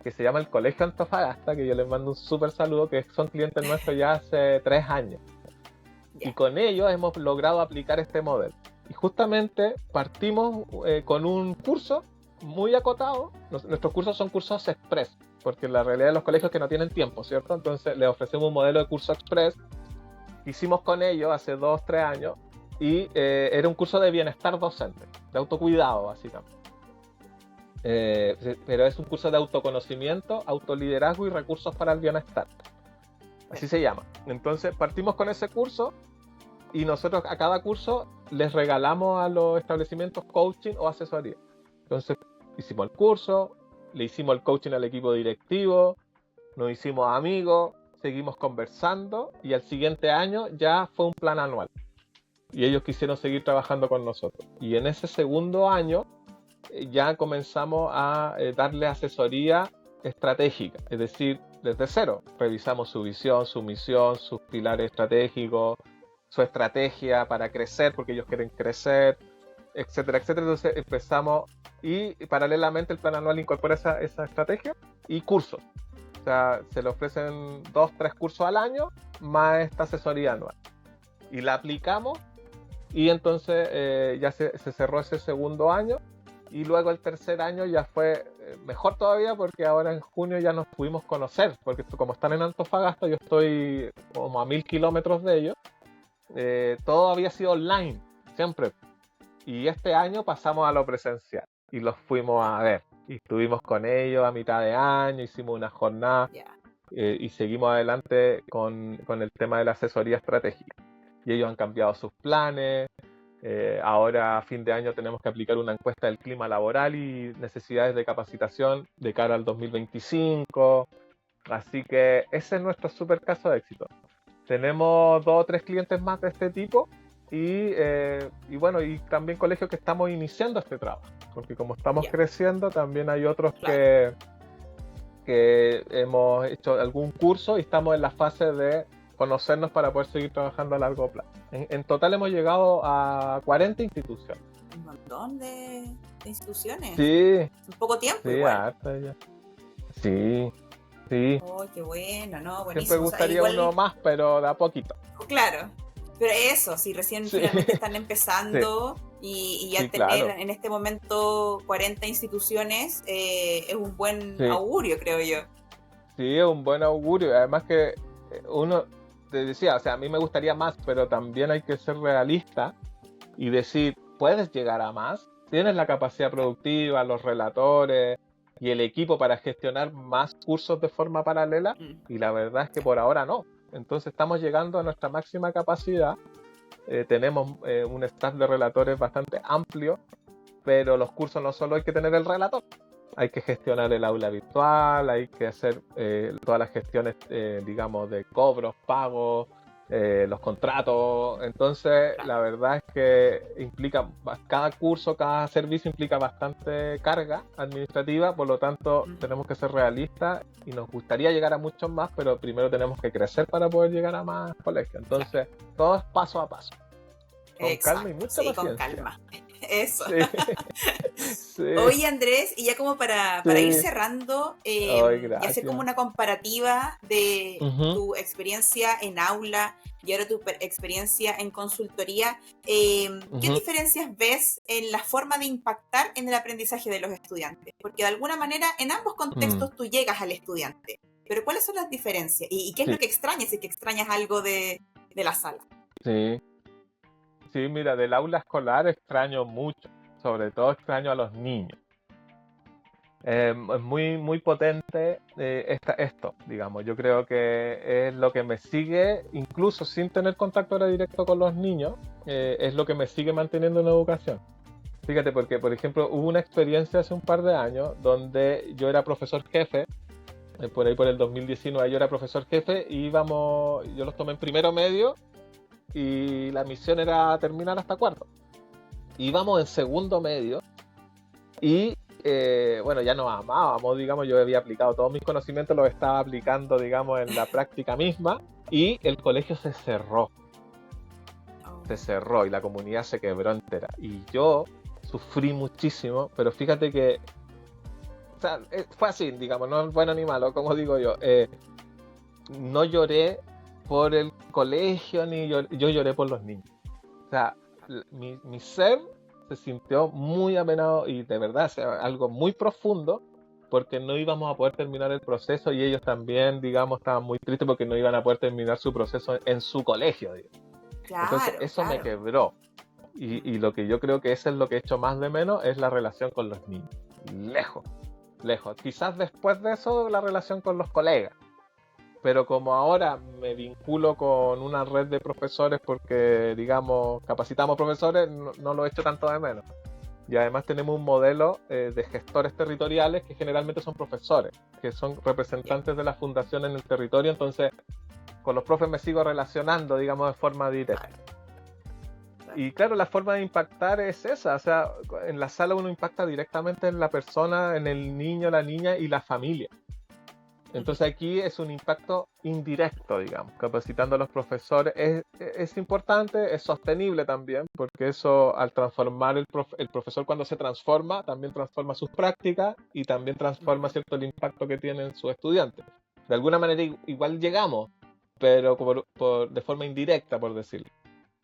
que se llama el Colegio Antofagasta, que yo les mando un súper saludo, que son clientes nuestros ya hace 3 años. Y con ellos hemos logrado aplicar este modelo. Y justamente partimos con un curso muy acotado. Nuestros cursos son cursos express, porque la realidad de los colegios es que no tienen tiempo, ¿cierto? Entonces les ofrecemos un modelo de curso express. Hicimos con ellos hace 2-3 años, y era un curso de bienestar docente, de autocuidado básicamente. Pero es un curso de autoconocimiento, autoliderazgo y recursos para el bienestar. Así se llama. Entonces partimos con ese curso, y nosotros a cada curso les regalamos a los establecimientos coaching o asesoría. Entonces hicimos el curso, le hicimos el coaching al equipo directivo, nos hicimos amigos, seguimos conversando, y al siguiente año ya fue un plan anual. Y ellos quisieron seguir trabajando con nosotros. Y en ese segundo año ya comenzamos a darle asesoría estratégica, es decir, desde cero. Revisamos su visión, su misión, sus pilares estratégicos, su estrategia para crecer, porque ellos quieren crecer, etcétera, etcétera. Entonces empezamos, y paralelamente el plan anual incorpora esa estrategia y cursos. O sea, se le ofrecen 2-3 cursos al año más esta asesoría anual. Y la aplicamos, y entonces ya se cerró ese segundo año. Y luego el tercer año ya fue mejor todavía, porque ahora en junio ya nos pudimos conocer, porque como están en Antofagasta, yo estoy como a 1000 kilómetros de ellos. Todo había sido online, siempre. Y este año pasamos a lo presencial y los fuimos a ver. Y estuvimos con ellos a mitad de año, hicimos una jornada y seguimos adelante con el tema de la asesoría estratégica. Y ellos han cambiado sus planes. Ahora a fin de año tenemos que aplicar una encuesta del clima laboral y necesidades de capacitación de cara al 2025. Así que ese es nuestro super caso de éxito. Tenemos 2 o 3 clientes más de este tipo, y bueno, y también colegios que estamos iniciando este trabajo, porque como estamos creciendo, también hay otros que hemos hecho algún curso y estamos en la fase de conocernos para poder seguir trabajando a largo plazo. En total hemos llegado a 40 instituciones. Un montón de instituciones. Sí. En poco tiempo. Sí, harta ya. Sí. Sí. Oh, qué bueno, ¿no? Buenísimo. Siempre gustaría uno más, pero de a poquito. Claro. Pero eso, si recién finalmente están empezando y ya tener en este momento 40 instituciones es un buen augurio, creo yo. Sí, es un buen augurio. Además que uno te decía, o sea, a mí me gustaría más, pero también hay que ser realista y decir, puedes llegar a más, tienes la capacidad productiva, los relatores y el equipo para gestionar más cursos de forma paralela, y la verdad es que por ahora no. Entonces estamos llegando a nuestra máxima capacidad, tenemos un staff de relatores bastante amplio, pero los cursos no solo hay que tener el relator, hay que gestionar el aula virtual, hay que hacer todas las gestiones, digamos, de cobros, pagos, los contratos. Entonces, la verdad es que implica, cada curso, cada servicio implica bastante carga administrativa, por lo tanto, tenemos que ser realistas y nos gustaría llegar a muchos más, pero primero tenemos que crecer para poder llegar a más colegios. Entonces, todo es paso a paso, con calma y Exacto, mucha sí, con paciencia. calma. Eso. Sí, sí, Oye, Andrés, y ya como para ir sí. cerrando, Ay, y hacer como gracias. una comparativa de Ujú, tu experiencia en aula y ahora tu experiencia en consultoría, ¿qué ujú, diferencias ves en la forma de impactar en el aprendizaje de los estudiantes? Porque de alguna manera en ambos mm, contextos tú llegas al estudiante, pero ¿cuáles son las diferencias? ¿Y qué es lo sí, que extrañas si es que extrañas algo de la sala? sí. Sí, mira, del aula escolar extraño mucho, sobre todo extraño a los niños. Es muy, muy potente esto, digamos. Yo creo que es lo que me sigue, incluso sin tener contacto ahora directo con los niños, es lo que me sigue manteniendo en educación. Fíjate, porque, por ejemplo, hubo una experiencia hace un par de años donde yo era profesor jefe, por ahí por el 2019 yo era profesor jefe y yo los tomé en primero medio y la misión era terminar hasta cuarto. Íbamos en segundo medio y bueno, ya nos amábamos, digamos, yo había aplicado todos mis conocimientos, los estaba aplicando, digamos, en la práctica misma y el colegio se Oh, cerró y la comunidad se quebró entera. Y yo sufrí muchísimo, pero fíjate que, o sea, fue así, digamos, no es bueno ni malo, como digo yo, no lloré por el colegio, ni yo lloré por los niños. O sea, mi ser se sintió muy apenado y de verdad, o sea, algo muy profundo, porque no íbamos a poder terminar el proceso y ellos también, digamos, estaban muy tristes porque no iban a poder terminar su proceso en su colegio, digamos. Entonces, claro, eso me claro. quebró. Y lo que yo creo que eso es lo que he hecho más de menos es la relación con los niños. Lejos, lejos. Quizás después de eso, la relación con los colegas, pero como ahora me vinculo con una red de profesores porque, digamos, capacitamos profesores, no lo he hecho tanto de menos. Y además tenemos un modelo de gestores territoriales que generalmente son profesores, que son Ya, representantes de la fundación en el territorio, entonces con los profes me sigo relacionando, digamos, de forma directa. claro, claro. Y claro, la forma de impactar es esa, o sea, en la sala uno impacta directamente en la persona, en el niño, la niña y la familia. Ujú. Entonces aquí es un impacto indirecto, digamos, capacitando a los profesores. Es importante, es sostenible también, porque eso al transformar el profesor cuando se transforma, también transforma sus prácticas y también transforma, Ujú. ¿cierto?, el impacto que tienen sus estudiantes. De alguna manera igual llegamos, pero de forma indirecta, por decirlo.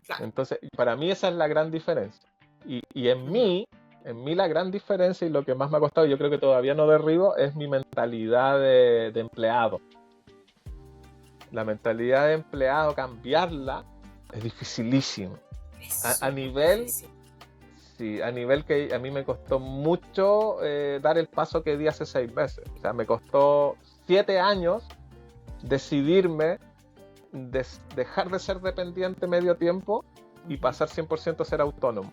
Claro. Entonces, para mí esa es la gran diferencia. Y Ujú. en mí la gran diferencia y lo que más me ha costado, yo creo que todavía no derribo, es mi mentalidad de empleado. La mentalidad de empleado, cambiarla, es dificilísimo. Es A súper nivel, difícil. sí, a nivel que a mí me costó mucho dar el paso que di hace 6 meses. O sea, me costó 7 años decidirme dejar de ser dependiente medio tiempo y Ujú. pasar 100% a ser autónomo.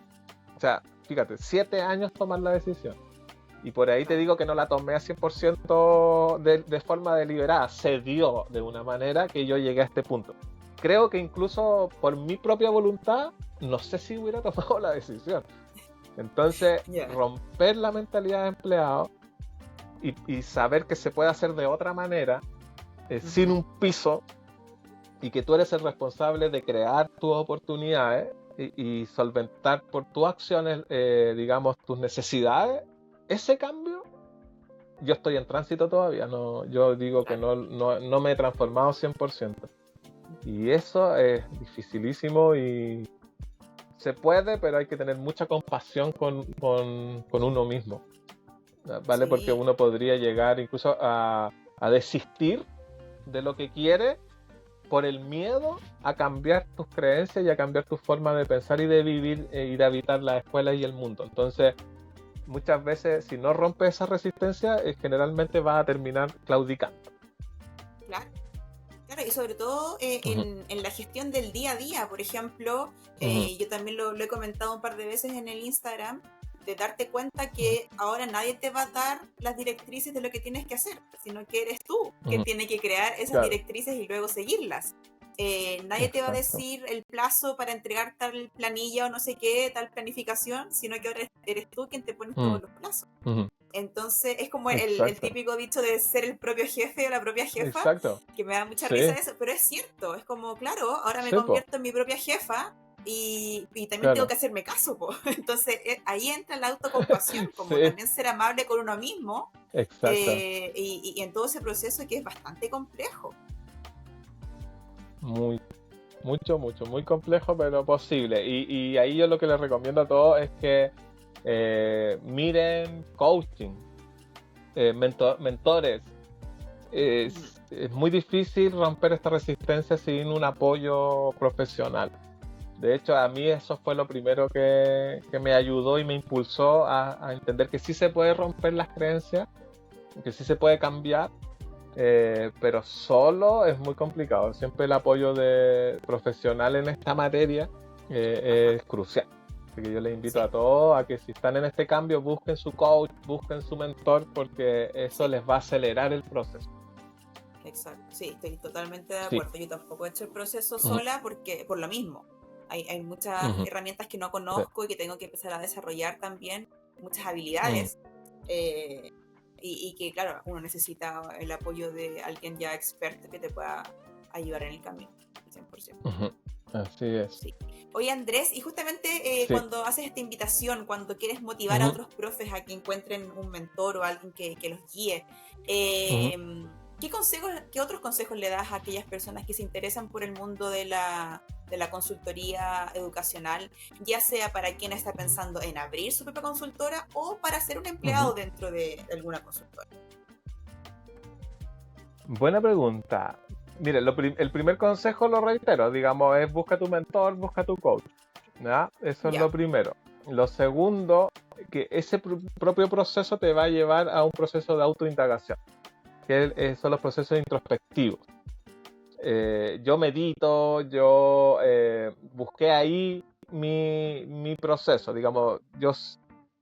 O sea, fíjate, 7 años tomar la decisión. Y por ahí te Claro. digo que no la tomé a 100% de forma deliberada. Se dio de una manera que yo llegué a este punto. Creo que incluso por mi propia voluntad, no sé si hubiera tomado la decisión. Entonces, Ya. romper la mentalidad de empleado y saber que se puede hacer de otra manera, sin Ujú. un piso, y que tú eres el responsable de crear tus oportunidades y solventar por tus acciones, digamos, tus necesidades, ese cambio, yo estoy en tránsito todavía, no, yo digo que Claro. no me he transformado 100%. Y eso es dificilísimo y se puede, pero hay que tener mucha compasión con uno mismo, ¿vale? Porque Sí. uno podría llegar incluso a desistir de lo que quiere por el miedo a cambiar tus creencias y a cambiar tu forma de pensar y de vivir y de habitar la escuela y el mundo. Entonces, muchas veces, si no rompes esa resistencia, generalmente vas a terminar claudicando. Claro. Claro, y sobre todo Uh-huh, en la gestión del día a día, por ejemplo, uh-huh, yo también lo he comentado un par de veces en el Instagram, de darte cuenta uh-huh, que ahora nadie te va a dar las directrices de lo que tienes que hacer, sino que eres tú quien uh-huh. tiene que crear esas Claro, directrices y luego seguirlas. Nadie te va a Exacto. decir el plazo para entregar tal planilla o no sé qué, tal planificación, sino que ahora eres tú quien te pones Mm, todos los plazos. ujú. Entonces es como el Exacto. típico dicho de ser el propio jefe o la propia jefa, Exacto. que me da mucha risa Sí, eso, pero es cierto, es como, claro, ahora me sí, po, convierto en mi propia jefa y también tengo claro. que hacerme caso, po. Entonces ahí entra la autocompasión, como Sí, también ser amable con uno mismo exacto. y en todo ese proceso que es bastante complejo. Muy, muy complejo, pero posible. Y ahí yo lo que les recomiendo a todos es que miren coaching, mentores. Ujú. Es muy difícil romper esta resistencia sin un apoyo profesional. De hecho, a mí eso fue lo primero que me ayudó y me impulsó a entender que sí se puede romper las creencias, que sí se puede cambiar, pero solo es muy complicado. Siempre el apoyo de profesional en esta materia Ajá, es crucial. Así que yo les invito sí, a todos a que si están en este cambio busquen su coach, busquen su mentor, porque eso sí. les va a acelerar el proceso. Exacto, sí, estoy totalmente de Sí. acuerdo. Yo tampoco he hecho el proceso Ujú, sola porque por lo mismo. Hay muchas ujú, herramientas que no sí, conozco y que tengo que empezar a desarrollar también, muchas mm, habilidades, eh, y que, claro, uno necesita el apoyo de alguien ya experto que te pueda ayudar en el camino, al 100%. ujú. Así es. Sí. Oye, Andrés, y justamente Sí. cuando haces esta invitación, cuando quieres motivar a Ujú, otros profes a que encuentren un mentor o alguien que los guíe, ujú. eh, qué otros consejos le das a aquellas personas que se interesan por el mundo de la consultoría educacional, ya sea para quien está pensando en abrir su propia consultora o para ser un Ujú. empleado dentro de alguna consultora? Buena pregunta. Mire, el primer consejo lo reitero, digamos, es busca tu mentor, busca tu coach. ¿Ya? Eso es lo Ya, primero. Lo segundo, que ese propio proceso te va a llevar a un proceso de autoindagación, que son los procesos introspectivos. Yo medito, yo busqué ahí mi proceso, digamos,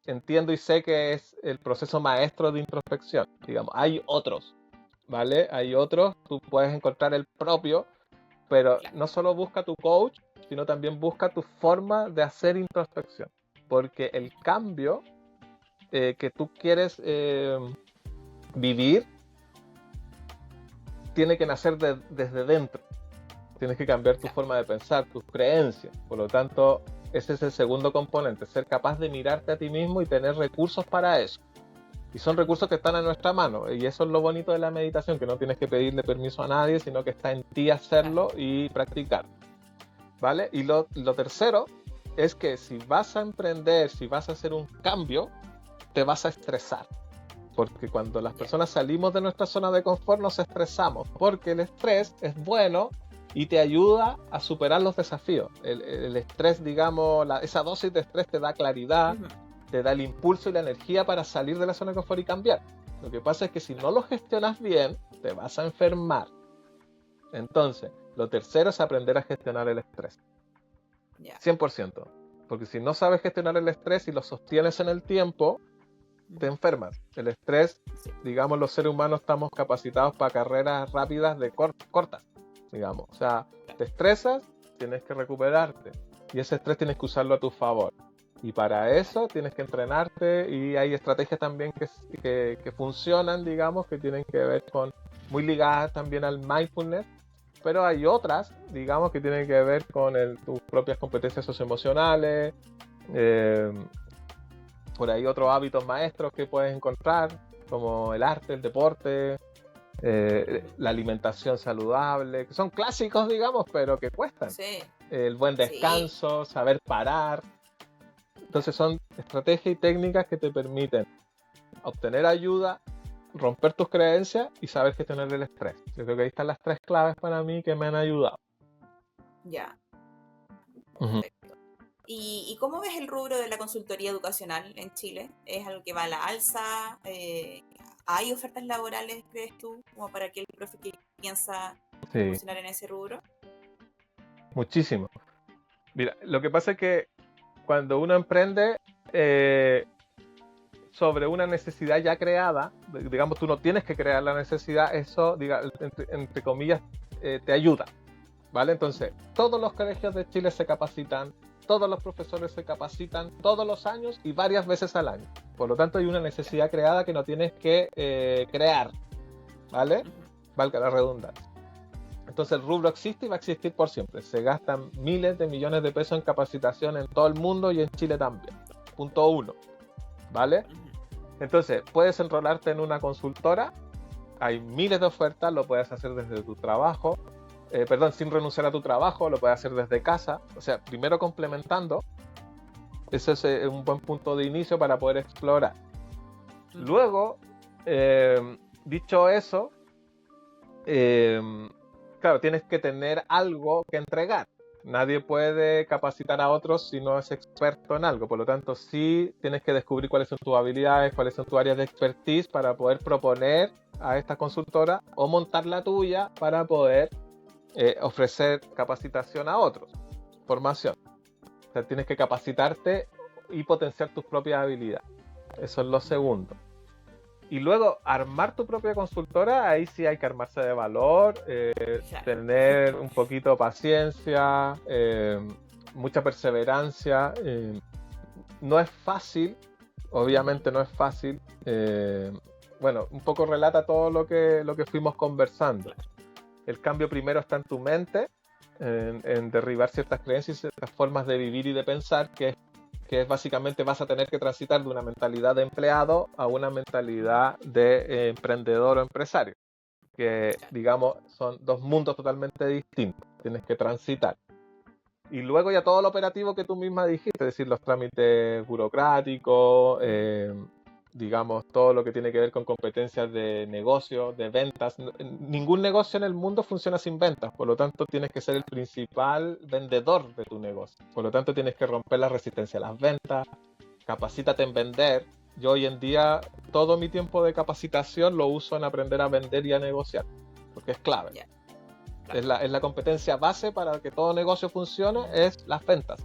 entiendo y sé que es el proceso maestro de introspección, digamos, hay otros, ¿vale? Hay otros, tú puedes encontrar el propio, pero claro, no solo busca tu coach, sino también busca tu forma de hacer introspección, porque el cambio que tú quieres vivir tiene que nacer desde dentro. Tienes que cambiar tu claro, forma de pensar, tus creencias. Por lo tanto, ese es el segundo componente, ser capaz de mirarte a ti mismo y tener recursos para eso. Y son recursos que están a nuestra mano. Y eso es lo bonito de la meditación, que no tienes que pedirle permiso a nadie, sino que está en ti claro, hacerlo y practicar. ¿Vale? Y lo tercero es que si vas a emprender, si vas a hacer un cambio, te vas a estresar. Porque cuando las ya, personas salimos de nuestra zona de confort nos estresamos, porque el estrés es bueno y te ayuda a superar los desafíos. El estrés, digamos, esa dosis de estrés te da claridad, ujú, te da el impulso y la energía para salir de la zona de confort y cambiar. Lo que pasa es que si no lo gestionas bien, te vas a enfermar. Entonces, lo tercero es aprender a gestionar el estrés. ya, 100%. Porque si no sabes gestionar el estrés y lo sostienes en el tiempo, te ujú, enfermas. El estrés, sí, digamos, los seres humanos estamos capacitados para carreras rápidas de cortas, digamos. O sea, te estresas, tienes que recuperarte. Y ese estrés tienes que usarlo a tu favor. Y para claro, eso tienes que entrenarte y hay estrategias también que funcionan, digamos, que tienen que ver con, muy ligadas también al mindfulness, pero hay otras, digamos, que tienen que ver con tus propias competencias socioemocionales, eh, por ahí otros hábitos maestros que puedes encontrar, como el arte, el deporte, ujú, la alimentación saludable, que son clásicos, digamos, pero que cuestan. sí, El buen sí. descanso, saber parar. Claro, Entonces son estrategias y técnicas que te permiten obtener ayuda, romper tus creencias y saber gestionar el estrés. Yo creo que ahí están las tres claves para mí que me han ayudado. ya, Ujú. perfecto. Y cómo ves el rubro de la consultoría educacional en Chile? ¿Es algo que va a la alza? ¿Hay ofertas laborales, crees tú, como para aquel profe que piensa Sí, incursionar en ese rubro? muchísimo. Mira, lo que pasa es que cuando uno emprende, eh, sobre una necesidad ya creada, digamos, tú no tienes que crear la necesidad, eso, entre comillas, te ayuda. ¿vale? Entonces, todos los colegios de Chile se capacitan, todos los profesores se capacitan todos los años y varias veces al año. Por lo tanto, hay una necesidad creada que no tienes que crear, ¿vale? Valga la redundancia. Entonces el rubro existe y va a existir por siempre. Se gastan miles de millones de pesos en capacitación en todo el mundo y en Chile también. Punto 1, ¿vale? Entonces, puedes enrolarte en una consultora, hay miles de ofertas, lo puedes hacer desde tu trabajo, sin renunciar a tu trabajo, lo puedes hacer desde casa, o sea, primero complementando, ese es un buen punto de inicio para poder explorar. Luego, dicho eso, claro, tienes que tener algo que entregar. Nadie puede capacitar a otros si no es experto en algo. Por lo tanto, sí tienes que descubrir cuáles son tus habilidades, cuáles son tus áreas de expertise para poder proponer a esta consultora o montar la tuya para poder ofrecer capacitación a otros. Formación. O sea, tienes que capacitarte y potenciar tus propias habilidades. Eso es lo segundo. Y luego, armar tu propia consultora, ahí sí hay que armarse de valor, tener un poquito de paciencia, mucha perseverancia. No es fácil, obviamente no es fácil. Bueno, un poco relata todo lo que fuimos conversando. El cambio primero está en tu mente, en derribar ciertas creencias y ciertas formas de vivir y de pensar, que es básicamente vas a tener que transitar de una mentalidad de empleado a una mentalidad de emprendedor o empresario, que digamos son dos mundos totalmente distintos, tienes que transitar. Y luego ya todo lo operativo que tú misma dijiste, es decir, los trámites burocráticos, digamos, todo lo que tiene que ver con competencias de negocio, de ventas. Ningún negocio en el mundo funciona sin ventas, por lo tanto tienes que ser el principal vendedor de tu negocio. Por lo tanto tienes que romper la resistencia a las ventas, capacítate en vender. Yo hoy en día todo mi tiempo de capacitación lo uso en aprender a vender y a negociar, porque es clave. Yeah. Claro. Es la competencia base para que todo negocio funcione, es las ventas.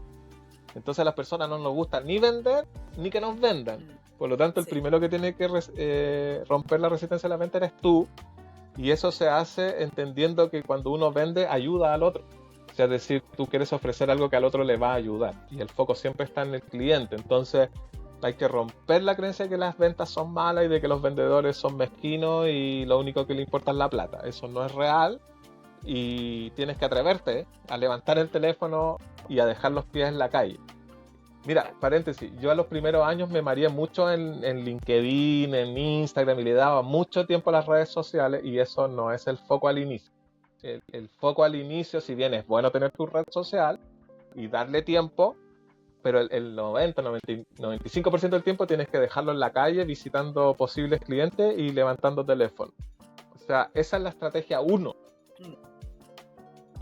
Entonces a las personas no nos gusta ni vender, ni que nos vendan. Por lo tanto, el primero que tiene que romper la resistencia a la venta eres tú, y eso se hace entendiendo que cuando uno vende, ayuda al otro. O sea, es decir, tú quieres ofrecer algo que al otro le va a ayudar, y el foco siempre está en el cliente. Entonces, hay que romper la creencia de que las ventas son malas y de que los vendedores son mezquinos y lo único que le importa es la plata. Eso no es real, y tienes que atreverte a levantar el teléfono y a dejar los pies en la calle. Mira, paréntesis, yo a los primeros años me mareé mucho en LinkedIn, en Instagram, y le daba mucho tiempo a las redes sociales, y eso no es el foco al inicio. El foco al inicio, si bien es bueno tener tu red social y darle tiempo, pero el 95% del tiempo tienes que dejarlo en la calle visitando posibles clientes y levantando teléfono. O sea, esa es la estrategia 1.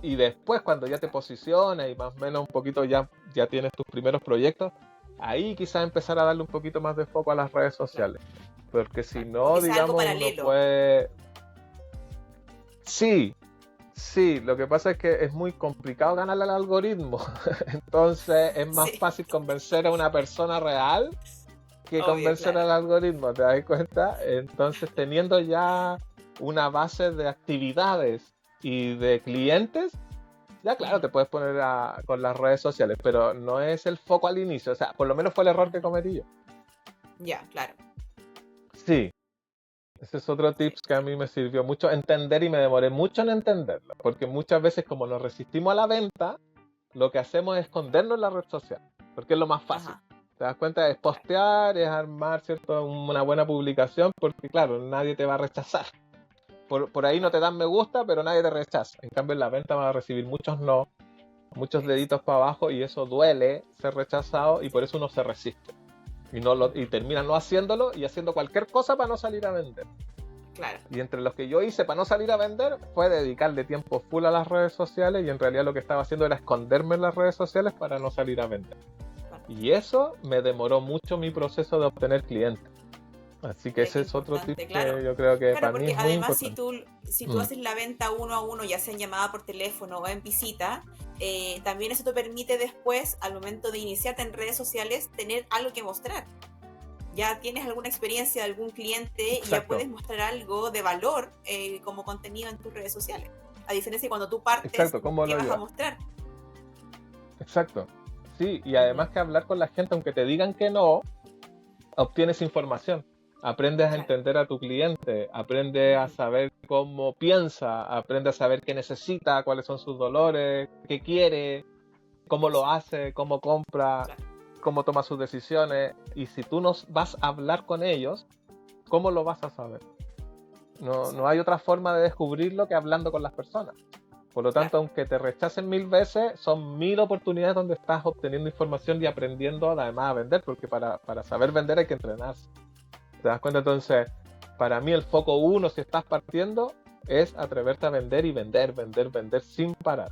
Y después, cuando ya te posicionas y más o menos un poquito ya tienes tus primeros proyectos, ahí quizás empezar a darle un poquito más de foco a las redes sociales. Porque si no, digamos, uno puede... Sí, lo que pasa es que es muy complicado ganarle al algoritmo. Entonces es más fácil convencer a una persona real que convencer al algoritmo, ¿te das cuenta? Entonces, teniendo ya una base de actividades y de clientes, ya claro, te puedes poner con las redes sociales, pero no es el foco al inicio. O sea, por lo menos fue el error que cometí yo. Ya, claro. Sí. Ese es otro tips que a mí me sirvió mucho entender, y me demoré mucho en entenderlo, porque muchas veces, como nos resistimos a la venta, lo que hacemos es escondernos en la red social, porque es lo más fácil. Ajá. ¿Te das cuenta? Es postear, es armar, ¿cierto?, una buena publicación, porque claro, nadie te va a rechazar. Por ahí no te dan me gusta, pero nadie te rechaza. En cambio, en la venta vas a recibir muchos no, muchos deditos para abajo, y eso duele, ser rechazado, y por eso uno se resiste. Y termina no haciéndolo y haciendo cualquier cosa para no salir a vender. Claro. Y entre los que yo hice para no salir a vender fue dedicarle tiempo full a las redes sociales, y en realidad lo que estaba haciendo era esconderme en las redes sociales para no salir a vender. Y eso me demoró mucho mi proceso de obtener clientes. Así que ese es otro tip que yo creo que para mí es muy importante. Además, si tú haces la venta uno a uno, ya sea en llamada por teléfono o en visita, también eso te permite después, al momento de iniciarte en redes sociales, tener algo que mostrar. Ya tienes alguna experiencia de algún cliente. Exacto. Y ya puedes mostrar algo de valor como contenido en tus redes sociales. A diferencia de cuando tú partes, Exacto, ¿cómo ¿qué lo vas a llevas? mostrar? Exacto. Sí, y Ujú. además que hablar con la gente, aunque te digan que no, obtienes información. Aprendes a Claro. entender a tu cliente, aprendes a Ujú. saber cómo piensa, aprendes a saber qué necesita, cuáles son sus dolores, qué quiere, cómo lo Exacto, hace, cómo compra, claro. cómo toma sus decisiones. Y si tú no vas a hablar con ellos, ¿cómo lo vas a saber? No Exacto. hay otra forma de descubrirlo que hablando con las personas. Por lo Claro. tanto, aunque te rechacen 1000 veces, son 1000 oportunidades donde estás obteniendo información y aprendiendo además a vender, porque para saber vender hay que entrenarse. ¿Te das cuenta? Entonces, para mí el foco uno, si estás partiendo, es atreverte a vender y vender, vender, vender sin parar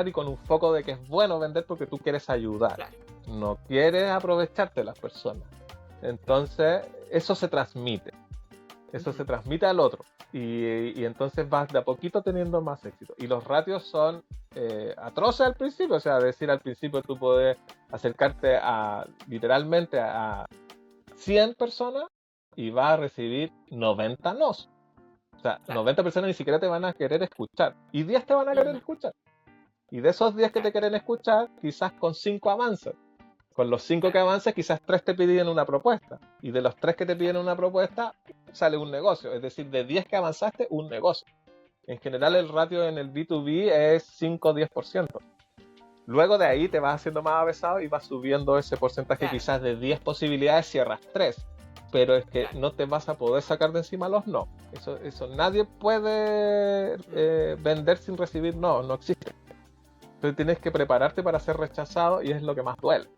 y con un foco de que es bueno vender porque tú quieres ayudar, Claro. no quieres aprovecharte de las personas. Entonces, eso se Ujú. transmite al otro y entonces vas de a poquito teniendo más éxito. Y los ratios son atroces al principio, o sea, decir al principio tú puedes acercarte a literalmente a 100 personas y vas a recibir 90 nos. O sea, Claro. 90 personas ni siquiera te van a querer escuchar y 10 te van a querer Ujú. escuchar. Y de esos 10 que te Claro. quieren escuchar, quizás con 5 avanzas. Con los 5 que Claro. avances, quizás 3 te piden una propuesta. Y de los 3 que te piden Claro. una propuesta, sale un negocio. Es decir, de 10 que avanzaste, un negocio. En general, Claro. el ratio en el B2B es 5-10%. Luego de ahí te vas haciendo más avesado y vas subiendo ese porcentaje. Claro. Quizás de 10 posibilidades cierras 3. Pero es que Claro. no te vas a poder sacar de encima los no. Eso nadie puede vender sin recibir no. No existe. Entonces tienes que prepararte para ser rechazado y es lo que más duele.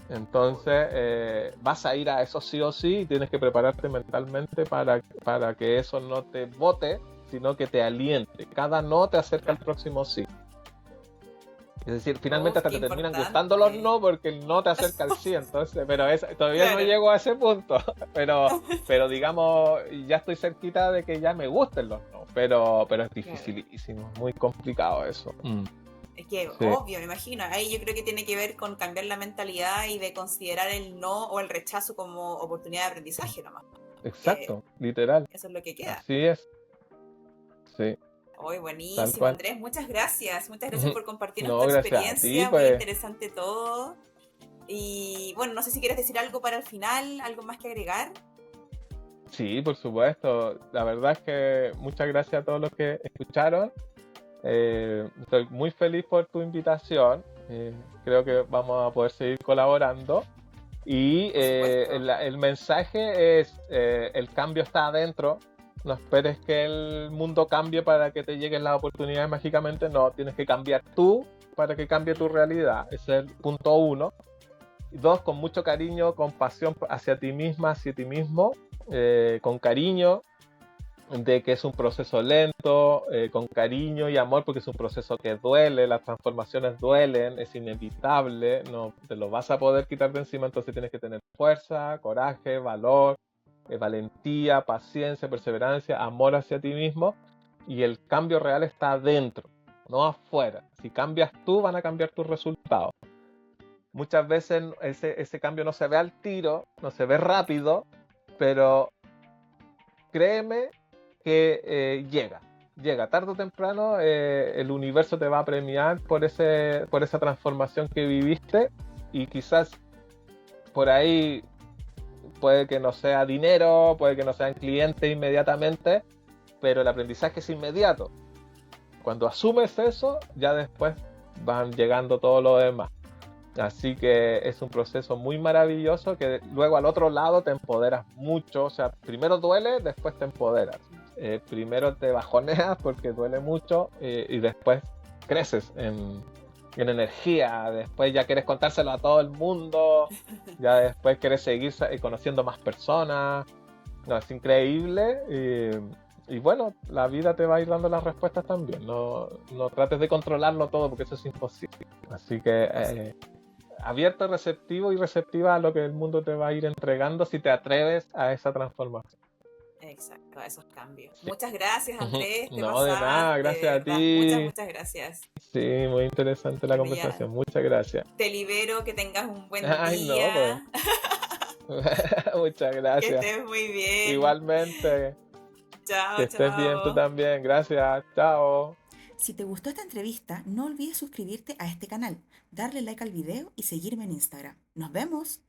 Entonces vas a ir a eso sí o sí y tienes que prepararte mentalmente para que eso no te bote, sino que te aliente. Cada no te acerca al Claro. próximo sí. Es decir, finalmente Uf, hasta qué te terminan gustando los importante. no porque el no te acerca al sí. Entonces, todavía no Claro. llego a ese punto, pero digamos, ya estoy cerquita de que ya me gusten los no. Pero es Claro. dificilísimo, muy complicado eso. Es que Sí, obvio, me imagino. Ahí yo creo que tiene que ver con cambiar la mentalidad y de considerar el no o el rechazo como oportunidad de aprendizaje nomás. Porque exacto, literal. eso es lo que queda. Así es, sí, Hoy tal buenísimo, cual. Andrés. Muchas gracias. Muchas gracias por compartirnos tu No, gracias a ti, experiencia. Muy pues. interesante todo. Y bueno, no sé si quieres decir algo para el final, algo más que agregar. Sí, por supuesto. La verdad es que muchas gracias a todos los que escucharon. Estoy muy feliz por tu invitación. Creo que vamos a poder seguir colaborando. Y Por supuesto. el mensaje es, el cambio está adentro. No esperes que el mundo cambie para que te lleguen las oportunidades mágicamente. No, tienes que cambiar tú para que cambie tu realidad. Ese es el punto uno. Dos, con mucho cariño, con pasión hacia ti misma, hacia ti mismo, con cariño, de que es un proceso lento, con cariño y amor, porque es un proceso que duele, las transformaciones duelen, es inevitable, no te lo vas a poder quitar de encima, entonces tienes que tener fuerza, coraje, valor, valentía, paciencia, perseverancia, amor hacia ti mismo, y el cambio real está adentro, no afuera. Si cambias tú, van a cambiar tus resultados. Muchas veces ese cambio no se ve al tiro, no se ve rápido, pero créeme que llega tarde o temprano, el universo te va a premiar por esa transformación que viviste y quizás por ahí puede que no sea dinero, puede que no sean clientes inmediatamente, pero el aprendizaje es inmediato. Cuando asumes eso, ya después van llegando todo lo demás. Así que es un proceso muy maravilloso que luego al otro lado te empoderas mucho. O sea, primero duele, después te empoderas. Primero te bajoneas porque duele mucho y después creces en energía. Después ya quieres contárselo a todo el mundo. Ya después quieres seguir conociendo más personas. No, es increíble. Y bueno, la vida te va a ir dando las respuestas también. No trates de controlarlo todo porque eso es imposible. Así que abierto, receptivo y receptiva a lo que el mundo te va a ir entregando si te atreves a esa transformación. Exacto, a esos cambios. Sí. Muchas gracias, Andrés. Te No, de nada, pasaste, de gracias a verdad. Muchas, ti. muchas gracias. Sí, muy interesante la Bueno, ya conversación. Muchas gracias. te libero, que tengas un buen Ay, no, pues. día, Muchas que gracias. estés muy bien. Igualmente. Chao, Que estés bien tú chao. también. Gracias. Chao. Si te gustó esta entrevista, no olvides suscribirte a este canal, darle like al video y seguirme en Instagram. ¡Nos vemos!